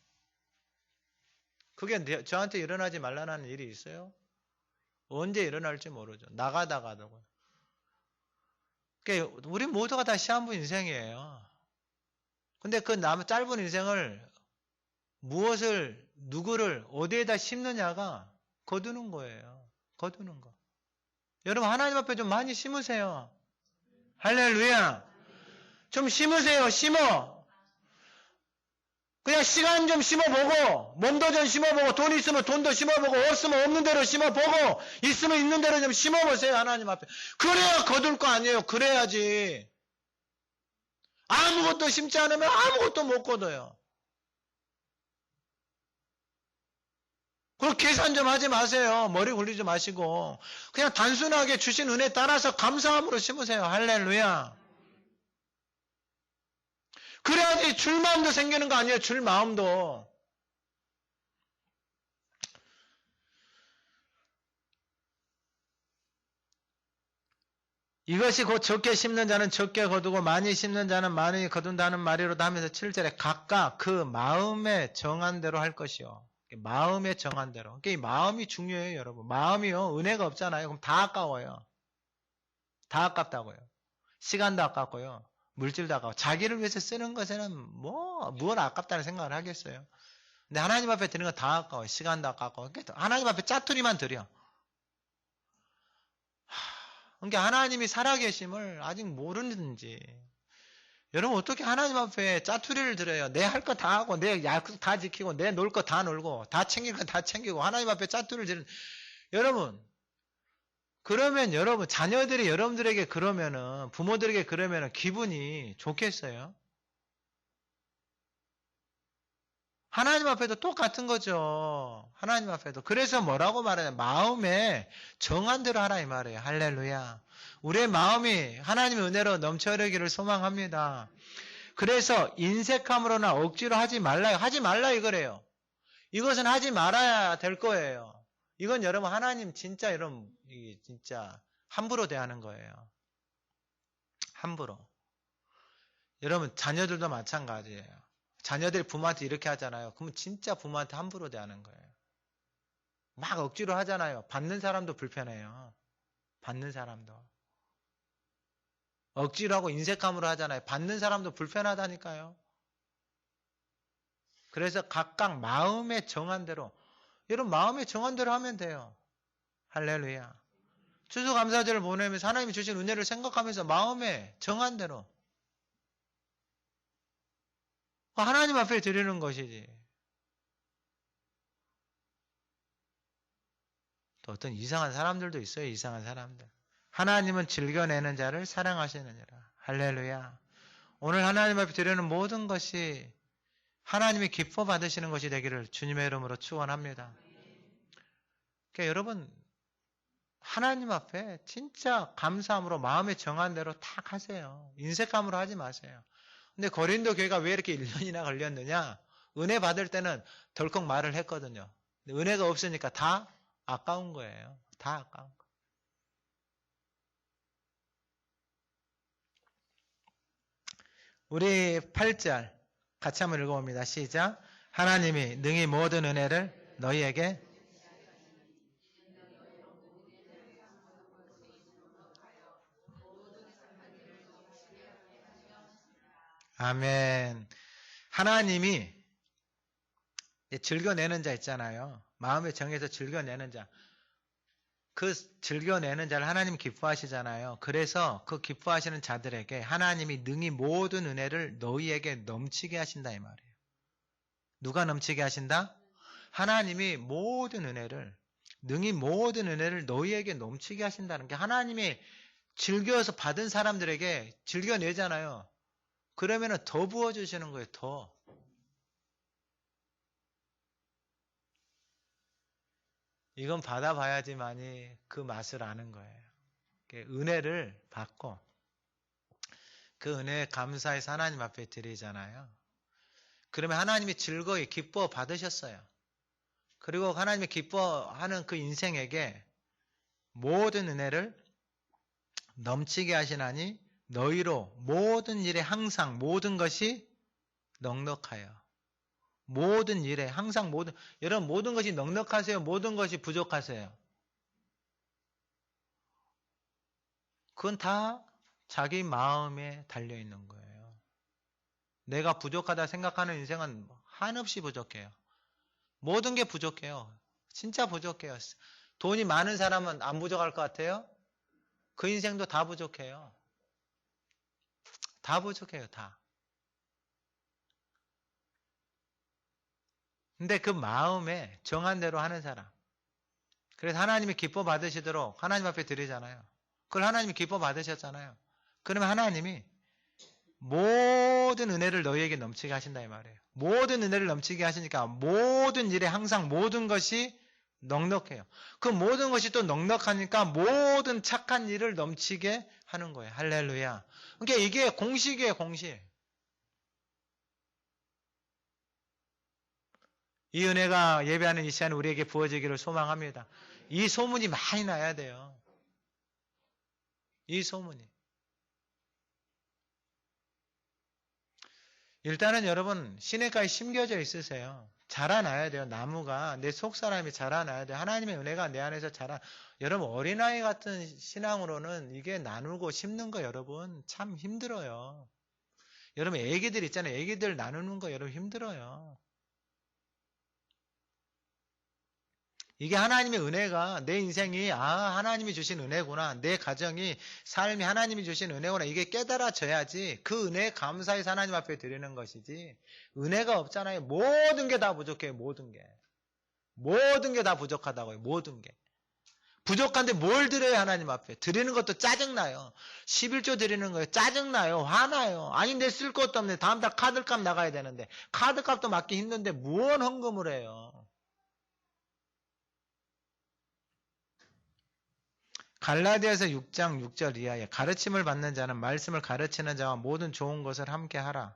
그게 저한테 일어나지 말라는 일이 있어요? 언제 일어날지 모르죠. 나가다가도. 그러니까 우리 모두가 다 시한부 인생이에요. 근데 그 짧은 인생을 누구를 어디에다 심느냐가 거두는 거예요. 거두는 거. 여러분 하나님 앞에 좀 많이 심으세요. 할렐루야. 좀 심으세요. 심어. 그냥 시간 좀 심어보고 몸도 좀 심어보고 돈 있으면 돈도 심어보고 없으면 없는 대로 심어보고 있으면 있는 대로 좀 심어보세요. 하나님 앞에. 그래야 거둘 거 아니에요. 그래야지. 아무것도 심지 않으면 아무것도 못 거둬요. 그리고 계산 좀 하지 마세요. 머리 굴리지 마시고 그냥 단순하게 주신 은혜 따라서 감사함으로 심으세요. 할렐루야. 그래야지 줄 마음도 생기는 거 아니에요. 줄 마음도. 이것이 곧 적게 심는 자는 적게 거두고 많이 심는 자는 많이 거둔다는 말이로다 하면서 7절에 각각 그 마음에 정한 대로 할 것이요. 마음에 정한 대로. 그러니까 이 마음이 중요해요, 여러분. 마음이요, 은혜가 없잖아요. 그럼 다 아까워요. 다 아깝다고요. 시간도 아깝고요. 물질도 아까워. 자기를 위해서 쓰는 것에는 뭘 아깝다는 생각을 하겠어요. 근데 하나님 앞에 드리는 건 다 아까워요. 시간도 아깝고. 그러니까 하나님 앞에 짜투리만 드려. 그러니까 하나님이 살아계심을 아직 모르는지. 여러분 어떻게 하나님 앞에 짜투리를 드려요? 내 할 거 다 하고 내 약속 다 지키고 내 놀 거 다 놀고 다 챙길 거 다 챙기고 하나님 앞에 짜투리를 드리는 여러분 그러면 여러분 자녀들이 여러분들에게 그러면은 부모들에게 그러면은 기분이 좋겠어요? 하나님 앞에도 똑같은 거죠. 하나님 앞에도. 그래서 뭐라고 말하냐. 마음에 정한 대로 하라 이 말이에요. 할렐루야. 우리의 마음이 하나님의 은혜로 넘쳐흐르기를 소망합니다. 그래서 인색함으로나 억지로 하지 말라. 하지 말라 이거래요. 이것은 하지 말아야 될 거예요. 이건 여러분 하나님 진짜 여러분 진짜 함부로 대하는 거예요. 함부로. 여러분 자녀들도 마찬가지예요. 자녀들이 부모한테 이렇게 하잖아요. 그러면 진짜 부모한테 함부로 대하는 거예요. 막 억지로 하잖아요. 받는 사람도 불편해요. 받는 사람도. 억지로 하고 인색함으로 하잖아요. 받는 사람도 불편하다니까요. 그래서 각각 마음에 정한 대로 여러분 마음에 정한 대로 하면 돼요. 할렐루야. 추수감사절을 보내면서 하나님이 주신 은혜를 생각하면서 마음에 정한 대로 하나님 앞에 드리는 것이지. 또 어떤 이상한 사람들도 있어요. 이상한 사람들. 하나님은 즐겨내는 자를 사랑하시느니라. 할렐루야. 오늘 하나님 앞에 드리는 모든 것이 하나님이 기뻐 받으시는 것이 되기를 주님의 이름으로 축원합니다. 그러니까 여러분 하나님 앞에 진짜 감사함으로 마음에 정한 대로 탁 하세요. 인색함으로 하지 마세요. 근데 고린도 교회가 왜 이렇게 1년이나 걸렸느냐? 은혜 받을 때는 덜컥 말을 했거든요. 근데 은혜가 없으니까 다 아까운 거예요. 다 아까운 거. 우리 8절 같이 한번 읽어봅니다. 시작. 하나님이 능히 모든 은혜를 너희에게 아멘. 하나님이 즐겨내는 자 있잖아요. 마음에 정해서 즐겨내는 자. 그 즐겨내는 자를 하나님 기뻐하시잖아요. 그래서 그 기뻐하시는 자들에게 하나님이 능히 모든 은혜를 너희에게 넘치게 하신다 이 말이에요. 누가 넘치게 하신다? 하나님이 모든 은혜를 능히 모든 은혜를 너희에게 넘치게 하신다는 게 하나님이 즐겨서 받은 사람들에게 즐겨내잖아요. 그러면은 더 부어주시는 거예요. 더. 이건 받아봐야지만이 그 맛을 아는 거예요. 은혜를 받고 그 은혜에 감사해서 하나님 앞에 드리잖아요. 그러면 하나님이 즐거이 기뻐 받으셨어요. 그리고 하나님이 기뻐하는 그 인생에게 모든 은혜를 넘치게 하시나니 너희로 모든 일에 항상 모든 것이 넉넉하여. 모든 일에 항상 여러분 모든 것이 넉넉하세요? 모든 것이 부족하세요? 그건 다 자기 마음에 달려있는 거예요. 내가 부족하다 생각하는 인생은 한없이 부족해요. 모든 게 부족해요. 진짜 부족해요. 돈이 많은 사람은 안 부족할 것 같아요? 그 인생도 다 부족해요. 다 부족해요. 다. 근데 그 마음에 정한 대로 하는 사람. 그래서 하나님이 기뻐 받으시도록 하나님 앞에 드리잖아요. 그걸 하나님이 기뻐 받으셨잖아요. 그러면 하나님이 모든 은혜를 너희에게 넘치게 하신다 이 말이에요. 모든 은혜를 넘치게 하시니까 모든 일에 항상 모든 것이 넉넉해요. 그 모든 것이 또 넉넉하니까 모든 착한 일을 넘치게 하는 거예요. 할렐루야. 그러니까 이게 공식이에요. 공식. 이 은혜가 예배하는 이 시간에 우리에게 부어지기를 소망합니다. 이 소문이 많이 나야 돼요. 이 소문이. 일단은 여러분 시냇가에 심겨져 있으세요. 자라나야 돼요. 나무가 내 속사람이 자라나야 돼요. 하나님의 은혜가 내 안에서 여러분 어린아이 같은 신앙으로는 이게 나누고 심는 거 여러분 참 힘들어요. 여러분 애기들 있잖아요. 애기들 나누는 거 여러분 힘들어요. 이게 하나님의 은혜가 내 인생이 하나님이 주신 은혜구나. 내 가정이 삶이 하나님이 주신 은혜구나. 이게 깨달아져야지 그 은혜에 감사해서 하나님 앞에 드리는 것이지. 은혜가 없잖아요. 모든 게 다 부족해요. 모든 게. 모든 게 다 부족하다고요. 모든 게. 부족한데 뭘 드려요? 하나님 앞에. 드리는 것도 짜증나요. 11조 드리는 거예요. 짜증나요. 화나요. 아니 내 쓸 것도 없네. 다음 달 카드값 나가야 되는데. 카드값도 맞기 힘든데 무언 헌금을 해요. 갈라디아서 6장 6절 이하에 가르침을 받는 자는 말씀을 가르치는 자와 모든 좋은 것을 함께 하라.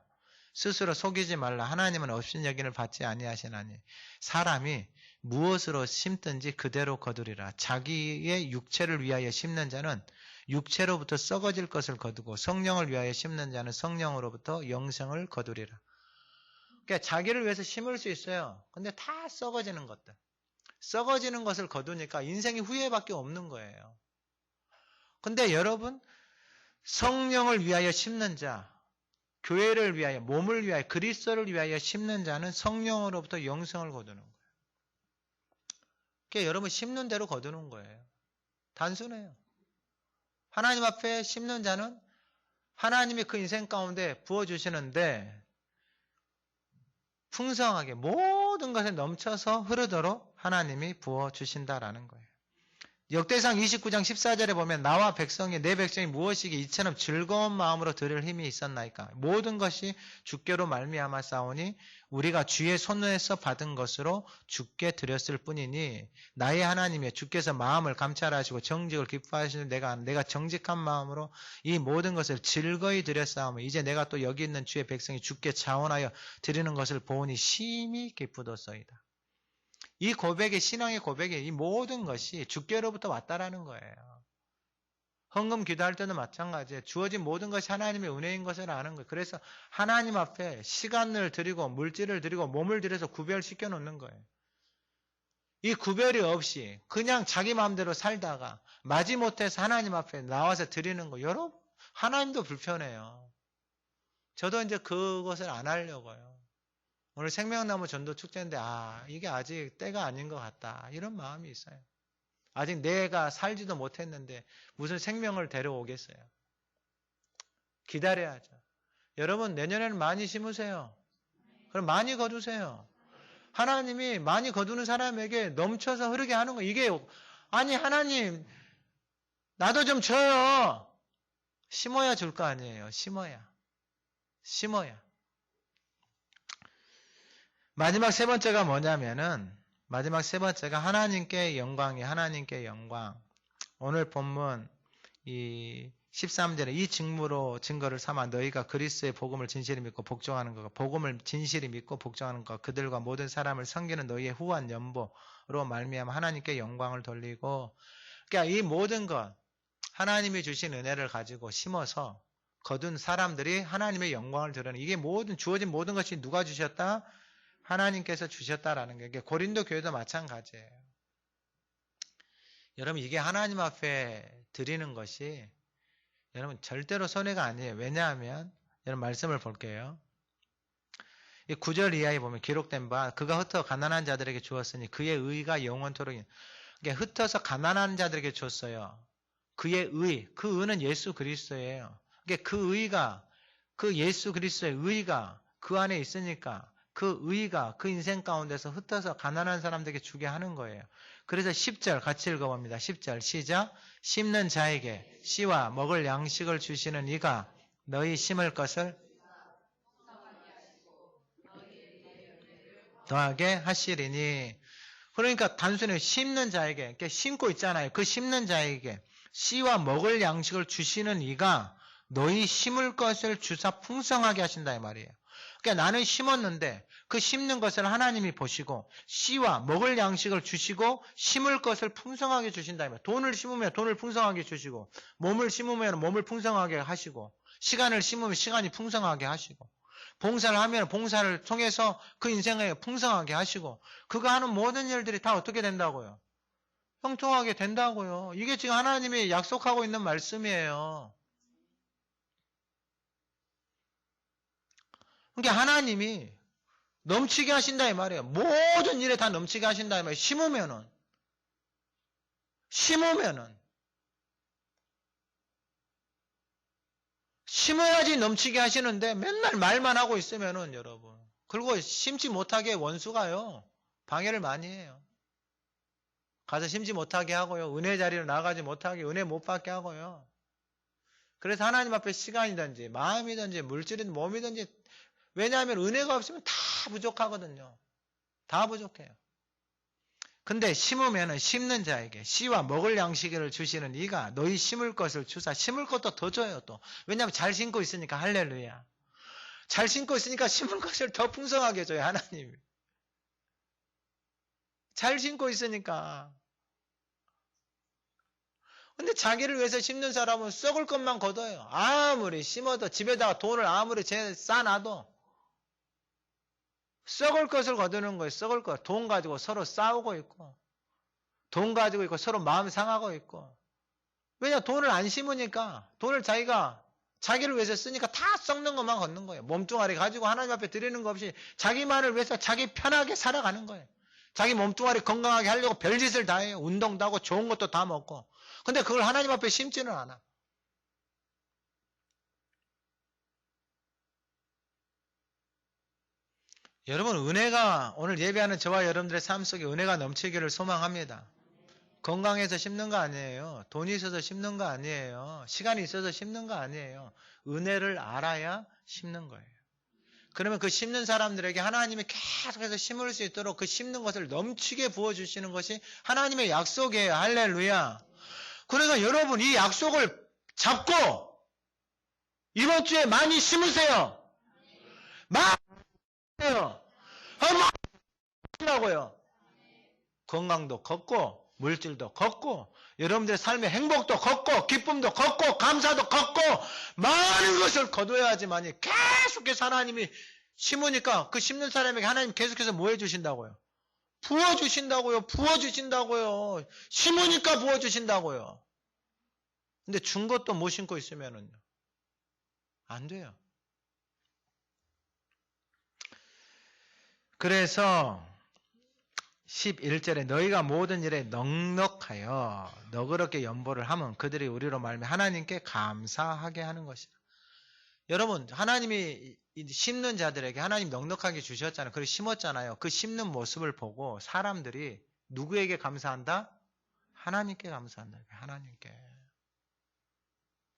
스스로 속이지 말라. 하나님은 없인 여김을 받지 아니하시나니. 사람이 무엇으로 심든지 그대로 거두리라. 자기의 육체를 위하여 심는 자는 육체로부터 썩어질 것을 거두고 성령을 위하여 심는 자는 성령으로부터 영생을 거두리라. 그러니까 자기를 위해서 심을 수 있어요. 근데 다 썩어지는 것들. 썩어지는 것을 거두니까 인생이 후회밖에 없는 거예요. 근데 여러분 성령을 위하여 심는 자, 교회를 위하여, 몸을 위하여, 그리스도를 위하여 심는 자는 성령으로부터 영생을 거두는 거예요. 그러니까 여러분 심는 대로 거두는 거예요. 단순해요. 하나님 앞에 심는 자는 하나님이 그 인생 가운데 부어주시는데 풍성하게 모든 것에 넘쳐서 흐르도록 하나님이 부어주신다라는 거예요. 역대상 29장 14절에 보면 나와 백성이 내 백성이 무엇이기에 이처럼 즐거운 마음으로 들을 힘이 있었나이까. 모든 것이 주께로 말미암아 싸우니 우리가 주의 손에서 받은 것으로 주께 드렸을 뿐이니 나의 하나님이여 주께서 마음을 감찰하시고 정직을 기뻐하시는 내가 정직한 마음으로 이 모든 것을 즐거이 드렸사오며 이제 내가 또 여기 있는 주의 백성이 주께 자원하여 드리는 것을 보니 심히 기쁘도소이다. 이 고백의 신앙의 고백의 이 모든 것이 주께로부터 왔다라는 거예요. 헌금 기도할 때도 마찬가지예요. 주어진 모든 것이 하나님의 은혜인 것을 아는 거예요. 그래서 하나님 앞에 시간을 드리고 물질을 드리고 몸을 들여서 구별시켜 놓는 거예요. 이 구별이 없이 그냥 자기 마음대로 살다가 마지못해서 하나님 앞에 나와서 드리는 거 여러분 하나님도 불편해요. 저도 이제 그것을 안 하려고요. 오늘 생명나무 전도 축제인데 이게 아직 때가 아닌 것 같다. 이런 마음이 있어요. 아직 내가 살지도 못했는데 무슨 생명을 데려오겠어요. 기다려야죠. 여러분 내년에는 많이 심으세요. 그럼 많이 거두세요. 하나님이 많이 거두는 사람에게 넘쳐서 흐르게 하는 거. 이게 아니 하나님 나도 좀 줘요. 심어야 줄 거 아니에요. 심어야. 마지막 세 번째가 뭐냐면은 마지막 세 번째가 하나님께 영광이 하나님께 영광. 오늘 본문 이 13절에 이 증거를 삼아 너희가 그리스도의 복음을 진실히 믿고 복종하는 것, 복음을 진실히 믿고 복종하는 것, 그들과 모든 사람을 섬기는 너희의 후한 연보로 말미암아 하나님께 영광을 돌리고. 그러니까 이 모든 것 하나님이 주신 은혜를 가지고 심어서 거둔 사람들이 하나님의 영광을 드러내는 이게 주어진 모든 것이 누가 주셨다? 하나님께서 주셨다라는 게 고린도 교회도 마찬가지예요. 여러분 이게 하나님 앞에 드리는 것이 여러분 절대로 손해가 아니에요. 왜냐하면 여러분 말씀을 볼게요. 이 9절 이하에 보면 기록된 바 그가 흩어 가난한 자들에게 주었으니 그의 의가 영원토록. 그러니까 흩어서 가난한 자들에게 줬어요. 그의 의, 그 의는 예수 그리스도예요. 그러니까 그 의가 그 예수 그리스도의 의가 그 안에 있으니까 그 의가 그 인생 가운데서 흩어서 가난한 사람들에게 주게 하는 거예요. 그래서 10절 같이 읽어봅니다. 10절 시작. 심는 자에게 씨와 먹을 양식을 주시는 이가 너희 심을 것을 더하게 하시리니. 그러니까 단순히 심는 자에게, 그러니까 심고 있잖아요. 그 심는 자에게 씨와 먹을 양식을 주시는 이가 너희 심을 것을 주사 풍성하게 하신다 이 말이에요. 그러니까 나는 심었는데 그 심는 것을 하나님이 보시고 씨와 먹을 양식을 주시고 심을 것을 풍성하게 주신다. 돈을 심으면 돈을 풍성하게 주시고 몸을 심으면 몸을 풍성하게 하시고 시간을 심으면 시간이 풍성하게 하시고 봉사를 하면 봉사를 통해서 그 인생을 풍성하게 하시고 그가 하는 모든 일들이 다 어떻게 된다고요? 형통하게 된다고요. 이게 지금 하나님이 약속하고 있는 말씀이에요. 그러니까 하나님이 넘치게 하신다 이 말이에요. 모든 일에 다 넘치게 하신다 이 말이에요. 심어야지 넘치게 하시는데 맨날 말만 하고 있으면은 여러분 그리고 심지 못하게 원수가요 방해를 많이 해요. 가서 심지 못하게 하고요. 은혜 자리로 나가지 못하게 은혜 못 받게 하고요. 그래서 하나님 앞에 시간이든지 마음이든지 물질이든지 몸이든지 왜냐하면 은혜가 없으면 다 부족하거든요. 다 부족해요. 근데 심으면은 심는 자에게 씨와 먹을 양식을 주시는 이가 너희 심을 것을 주사 심을 것도 더 줘요 또. 왜냐하면 잘 심고 있으니까 할렐루야. 잘 심고 있으니까 심을 것을 더 풍성하게 줘요 하나님이. 잘 심고 있으니까. 근데 자기를 위해서 심는 사람은 썩을 것만 거둬요. 아무리 심어도 집에다가 돈을 아무리 싸놔도 썩을 것을 거두는 거예요. 썩을 것. 돈 가지고 서로 싸우고 있고 돈 가지고 있고 서로 마음 상하고 있고 왜냐 돈을 안 심으니까 돈을 자기가 자기를 위해서 쓰니까 다 썩는 것만 걷는 거예요. 몸뚱아리 가지고 하나님 앞에 드리는 거 없이 자기만을 위해서 자기 편하게 살아가는 거예요. 자기 몸뚱아리 건강하게 하려고 별짓을 다 해요. 운동도 하고 좋은 것도 다 먹고 근데 그걸 하나님 앞에 심지는 않아. 여러분 은혜가 오늘 예배하는 저와 여러분들의 삶 속에 은혜가 넘치기를 소망합니다. 건강해서 심는 거 아니에요. 돈이 있어서 심는 거 아니에요. 시간이 있어서 심는 거 아니에요. 은혜를 알아야 심는 거예요. 그러면 그 심는 사람들에게 하나님이 계속해서 심을 수 있도록 그 심는 것을 넘치게 부어주시는 것이 하나님의 약속이에요. 할렐루야. 그러니까 여러분 이 약속을 잡고 이번 주에 많이 심으세요. 많이 심으세요. 하고요. 건강도 걷고 물질도 걷고 여러분들의 삶의 행복도 걷고 기쁨도 걷고 감사도 걷고 많은 것을 거둬야지만이 계속해서 하나님이 심으니까 그 심는 사람에게 하나님 계속해서 뭐 해주신다고요? 부어주신다고요. 부어주신다고요. 심으니까 부어주신다고요. 근데 준 것도 못 심고 있으면은 안 돼요. 그래서 11절에 너희가 모든 일에 넉넉하여 너그럽게 연보를 하면 그들이 우리로 말미 하나님께 감사하게 하는 것이다. 여러분 하나님이 심는 자들에게 하나님 넉넉하게 주셨잖아요. 그리고 심었잖아요. 그 심는 모습을 보고 사람들이 누구에게 감사한다? 하나님께 감사한다. 하나님께.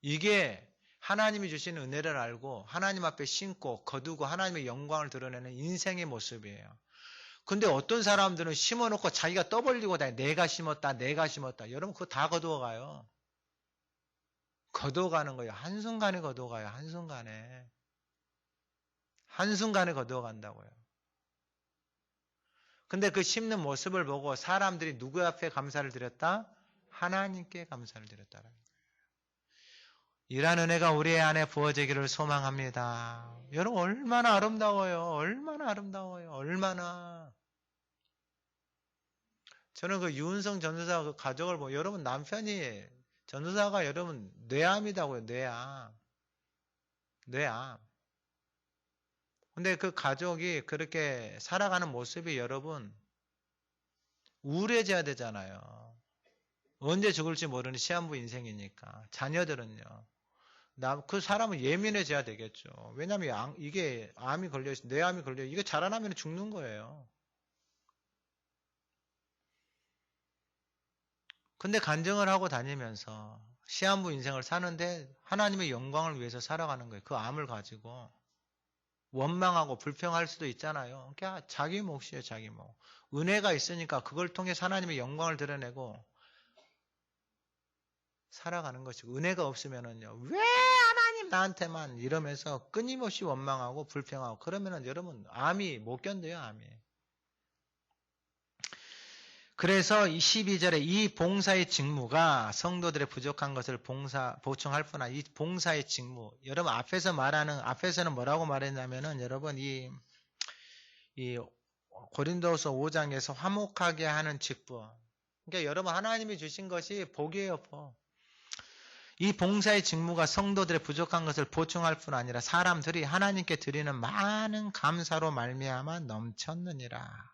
이게 하나님이 주신 은혜를 알고 하나님 앞에 심고 거두고 하나님의 영광을 드러내는 인생의 모습이에요. 근데 어떤 사람들은 심어놓고 자기가 떠벌리고 다녀. 내가 심었다. 내가 심었다. 여러분 그거 다 거두어가요. 거두어가는 거예요. 한순간에 거두어가요. 한순간에. 한순간에 거두어간다고요. 근데 그 심는 모습을 보고 사람들이 누구 앞에 감사를 드렸다? 하나님께 감사를 드렸다라는 거예요. 이러한 은혜가 우리 안에 부어지기를 소망합니다. 여러분 얼마나 아름다워요. 얼마나 아름다워요. 얼마나. 저는 그 유은성 전도사 그 가족을 보고 여러분 남편이 전도사가 여러분 뇌암이다고요. 뇌암. 뇌암. 근데 그 가족이 그렇게 살아가는 모습이 여러분 우울해져야 되잖아요. 언제 죽을지 모르는 시한부 인생이니까. 자녀들은요. 그 사람은 예민해져야 되겠죠. 왜냐하면 이게 암이 걸려있어. 뇌암이 걸려. 이게 자라나면 죽는 거예요. 근데 간증을 하고 다니면서 시한부 인생을 사는데 하나님의 영광을 위해서 살아가는 거예요. 그 암을 가지고. 원망하고 불평할 수도 있잖아요. 그러니까 자기 몫이에요. 자기 몫. 은혜가 있으니까 그걸 통해 하나님의 영광을 드러내고 살아가는 것이고 은혜가 없으면은요. 왜 하나님 나한테만 이러면서 끊임없이 원망하고 불평하고 그러면은 여러분 암이 못 견뎌요. 암이. 그래서 이 12절에 이 봉사의 직무가 성도들의 부족한 것을 보충할 뿐 아니라 이 봉사의 직무, 여러분 앞에서는 뭐라고 말했냐면은 여러분 이 고린도후서 5장에서 화목하게 하는 직분. 그러니까 여러분 하나님이 주신 것이 복이에요. 복. 이 봉사의 직무가 성도들의 부족한 것을 보충할 뿐 아니라 사람들이 하나님께 드리는 많은 감사로 말미암아 넘쳤느니라.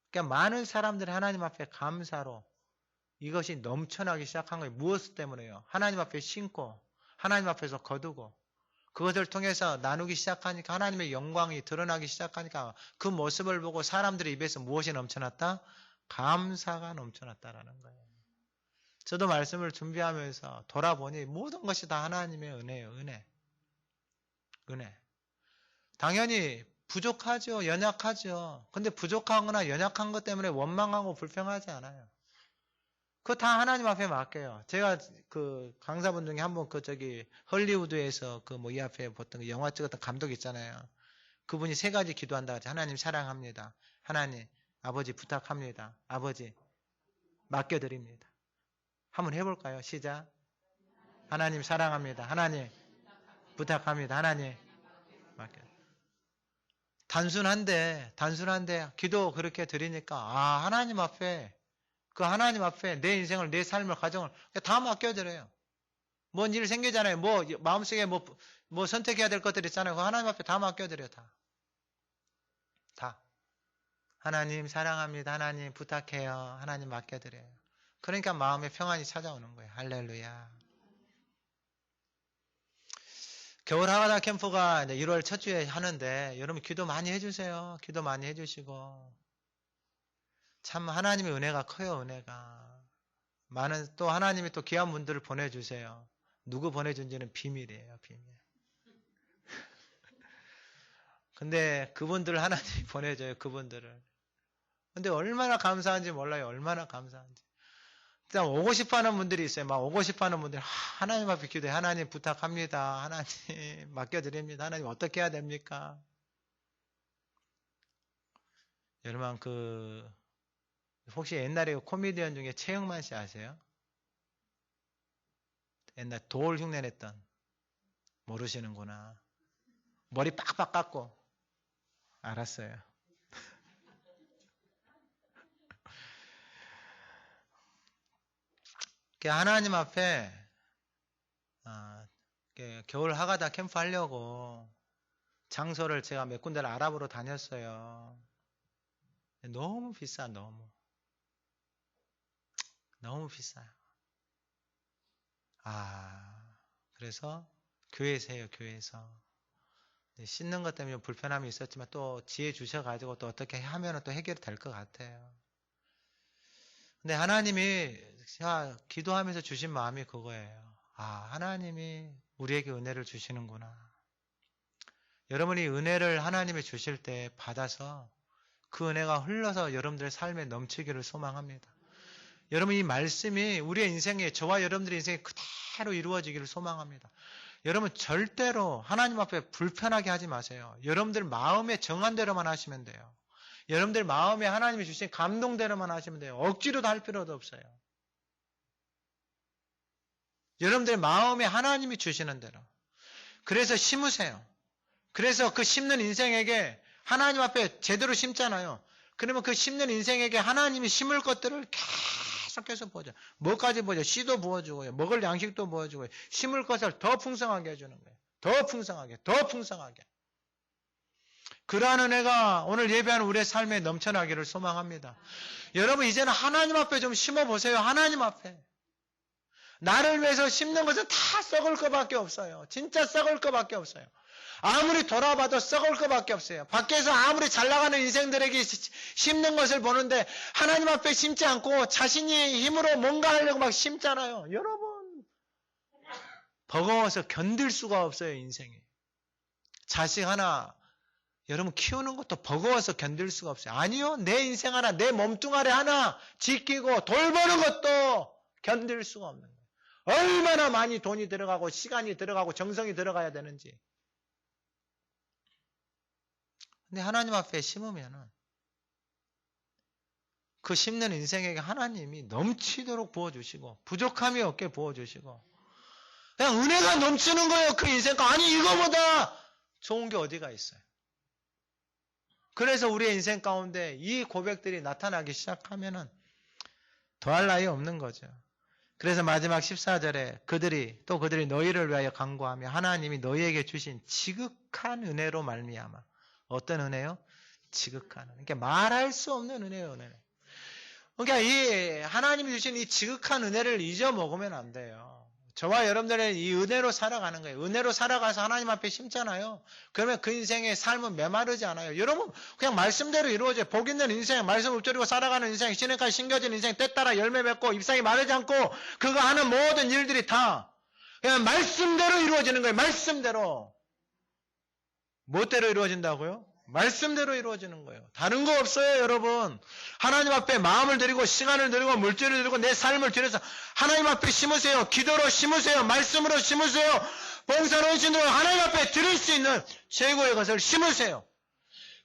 그러니까 많은 사람들이 하나님 앞에 감사로 이것이 넘쳐나기 시작한 거예요. 무엇 때문에요? 하나님 앞에 신고 하나님 앞에서 거두고 그것을 통해서 나누기 시작하니까 하나님의 영광이 드러나기 시작하니까 그 모습을 보고 사람들의 입에서 무엇이 넘쳐났다? 감사가 넘쳐났다라는 거예요. 저도 말씀을 준비하면서 돌아보니 모든 것이 다 하나님의 은혜예요. 은혜. 당연히 부족하죠. 연약하죠. 근데 부족하거나 연약한 것 때문에 원망하고 불평하지 않아요. 그거 다 하나님 앞에 맡겨요. 제가 그 강사분 중에 한 분 헐리우드에서 이 앞에 보통 영화 찍었던 감독 있잖아요. 그분이 3가지 기도한다 하죠. 하나님 사랑합니다. 하나님 아버지 부탁합니다. 아버지 맡겨드립니다. 한번 해볼까요? 시작. 하나님 사랑합니다. 하나님 부탁합니다. 하나님 맡겨. 단순한데 기도 그렇게 드리니까 하나님 앞에 내 인생을 내 삶을 가정을 다 맡겨드려요. 뭔 일 생기잖아요. 마음속에 뭐 선택해야 될 것들 있잖아요. 그거 하나님 앞에 다 맡겨드려요. 다. 하나님 사랑합니다. 하나님 부탁해요. 하나님 맡겨드려요. 그러니까 마음의 평안이 찾아오는 거예요. 할렐루야. 겨울 하바나 캠프가 1월 첫 주에 하는데 여러분 기도 많이 해주세요. 기도 많이 해주시고 참 하나님의 은혜가 커요. 은혜가 많은 또 하나님이 또 귀한 분들을 보내주세요. 누구 보내준지는 비밀이에요. 비밀. 근데 그분들을 하나님이 보내줘요. 그분들을. 근데 얼마나 감사한지 몰라요. 얼마나 감사한지. 일단 오고 싶어하는 분들이 있어요. 막 오고 싶어하는 분들 하나님 앞에 기도해. 하나님 부탁합니다. 하나님 맡겨드립니다. 하나님 어떻게 해야 됩니까? 여러분 혹시 옛날에 코미디언 중에 최영만 씨 아세요? 옛날 돌 흉내냈던 모르시는구나. 머리 빡빡 깎고 알았어요. 하나님 앞에 겨울 하가다 캠프 하려고 장소를 제가 몇 군데를 알아보러 다녔어요. 너무 비싸. 너무 비싸요. 그래서 교회에서 해요. 교회에서 씻는 것 때문에 불편함이 있었지만 또 지혜 주셔가지고 또 어떻게 하면 또 해결이 될 것 같아요. 근데 하나님이 기도하면서 주신 마음이 그거예요. 하나님이 우리에게 은혜를 주시는구나. 여러분이 은혜를 하나님이 주실 때 받아서 그 은혜가 흘러서 여러분들의 삶에 넘치기를 소망합니다. 여러분 이 말씀이 우리의 인생에 저와 여러분들의 인생에 그대로 이루어지기를 소망합니다. 여러분 절대로 하나님 앞에 불편하게 하지 마세요. 여러분들 마음에 정한 대로만 하시면 돼요. 여러분들 마음에 하나님이 주신 감동대로만 하시면 돼요. 억지로도 할 필요도 없어요. 여러분들 마음에 하나님이 주시는 대로. 그래서 심으세요. 그래서 그 심는 인생에게 하나님 앞에 제대로 심잖아요. 그러면 그 심는 인생에게 하나님이 심을 것들을 계속해서 보죠. 뭐까지 보죠? 씨도 부어주고요. 먹을 양식도 부어주고요. 심을 것을 더 풍성하게 해주는 거예요. 더 풍성하게. 그러한 은혜가 오늘 예배하는 우리의 삶에 넘쳐나기를 소망합니다. 여러분 이제는 하나님 앞에 좀 심어보세요. 하나님 앞에. 나를 위해서 심는 것은 다 썩을 것밖에 없어요. 진짜 썩을 것밖에 없어요. 아무리 돌아봐도 썩을 것밖에 없어요. 밖에서 아무리 잘 나가는 인생들에게 심는 것을 보는데 하나님 앞에 심지 않고 자신이 힘으로 뭔가 하려고 막 심잖아요. 여러분 버거워서 견딜 수가 없어요. 인생이. 자식 하나 여러분 키우는 것도 버거워서 견딜 수가 없어요. 아니요. 내 인생 하나 내 몸뚱아리 하나 지키고 돌보는 것도 견딜 수가 없는 거예요. 얼마나 많이 돈이 들어가고 시간이 들어가고 정성이 들어가야 되는지. 근데 하나님 앞에 심으면은 그 심는 인생에게 하나님이 넘치도록 부어주시고 부족함이 없게 부어주시고 그냥 은혜가 넘치는 거예요. 그 인생과. 아니 이거보다 좋은 게 어디가 있어요. 그래서 우리의 인생 가운데 이 고백들이 나타나기 시작하면은 더할 나위 없는 거죠. 그래서 마지막 14절에 그들이 너희를 위하여 간구하며 하나님이 너희에게 주신 지극한 은혜로 말미암아. 어떤 은혜요? 지극한. 그러니까 말할 수 없는 은혜예요. 은혜. 그러니까 이 하나님이 주신 이 지극한 은혜를 잊어먹으면 안 돼요. 저와 여러분들은 이 은혜로 살아가는 거예요. 은혜로 살아가서 하나님 앞에 심잖아요. 그러면 그 인생의 삶은 메마르지 않아요. 여러분 그냥 말씀대로 이루어져요. 복 있는 인생, 말씀을 읊조리고 살아가는 인생, 신앙까지 심겨진 인생, 때 따라 열매 맺고 잎사귀 마르지 않고 그거 하는 모든 일들이 다 그냥 말씀대로 이루어지는 거예요. 말씀대로. 무엇대로 이루어진다고요? 말씀대로 이루어지는 거예요. 다른 거 없어요, 여러분. 하나님 앞에 마음을 드리고 시간을 드리고 물질을 드리고 내 삶을 드려서 하나님 앞에 심으세요. 기도로 심으세요. 말씀으로 심으세요. 봉사로 헌신으로 하나님 앞에 드릴 수 있는 최고의 것을 심으세요.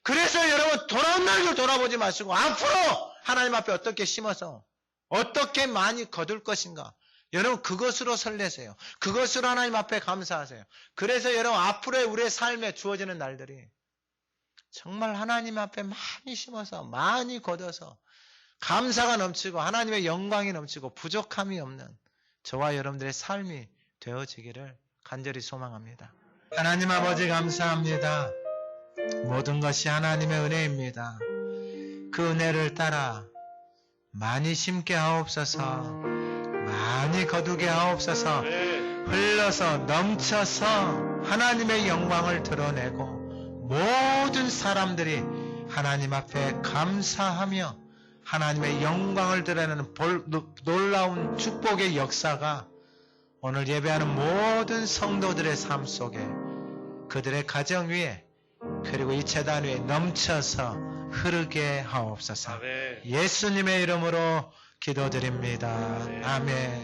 그래서 여러분 돌아온 날도 돌아보지 마시고 앞으로 하나님 앞에 어떻게 심어서 어떻게 많이 거둘 것인가. 여러분 그것으로 설레세요. 그것으로 하나님 앞에 감사하세요. 그래서 여러분 앞으로의 우리의 삶에 주어지는 날들이 정말 하나님 앞에 많이 심어서 많이 거둬서 감사가 넘치고 하나님의 영광이 넘치고 부족함이 없는 저와 여러분들의 삶이 되어지기를 간절히 소망합니다. 하나님 아버지 감사합니다. 모든 것이 하나님의 은혜입니다. 그 은혜를 따라 많이 심게 하옵소서, 많이 거두게 하옵소서, 흘러서 넘쳐서 하나님의 영광을 드러내고 모든 사람들이 하나님 앞에 감사하며 하나님의 영광을 드러내는 놀라운 축복의 역사가 오늘 예배하는 모든 성도들의 삶 속에 그들의 가정 위에 그리고 이 제단 위에 넘쳐서 흐르게 하옵소서. 예수님의 이름으로 기도드립니다. 아멘.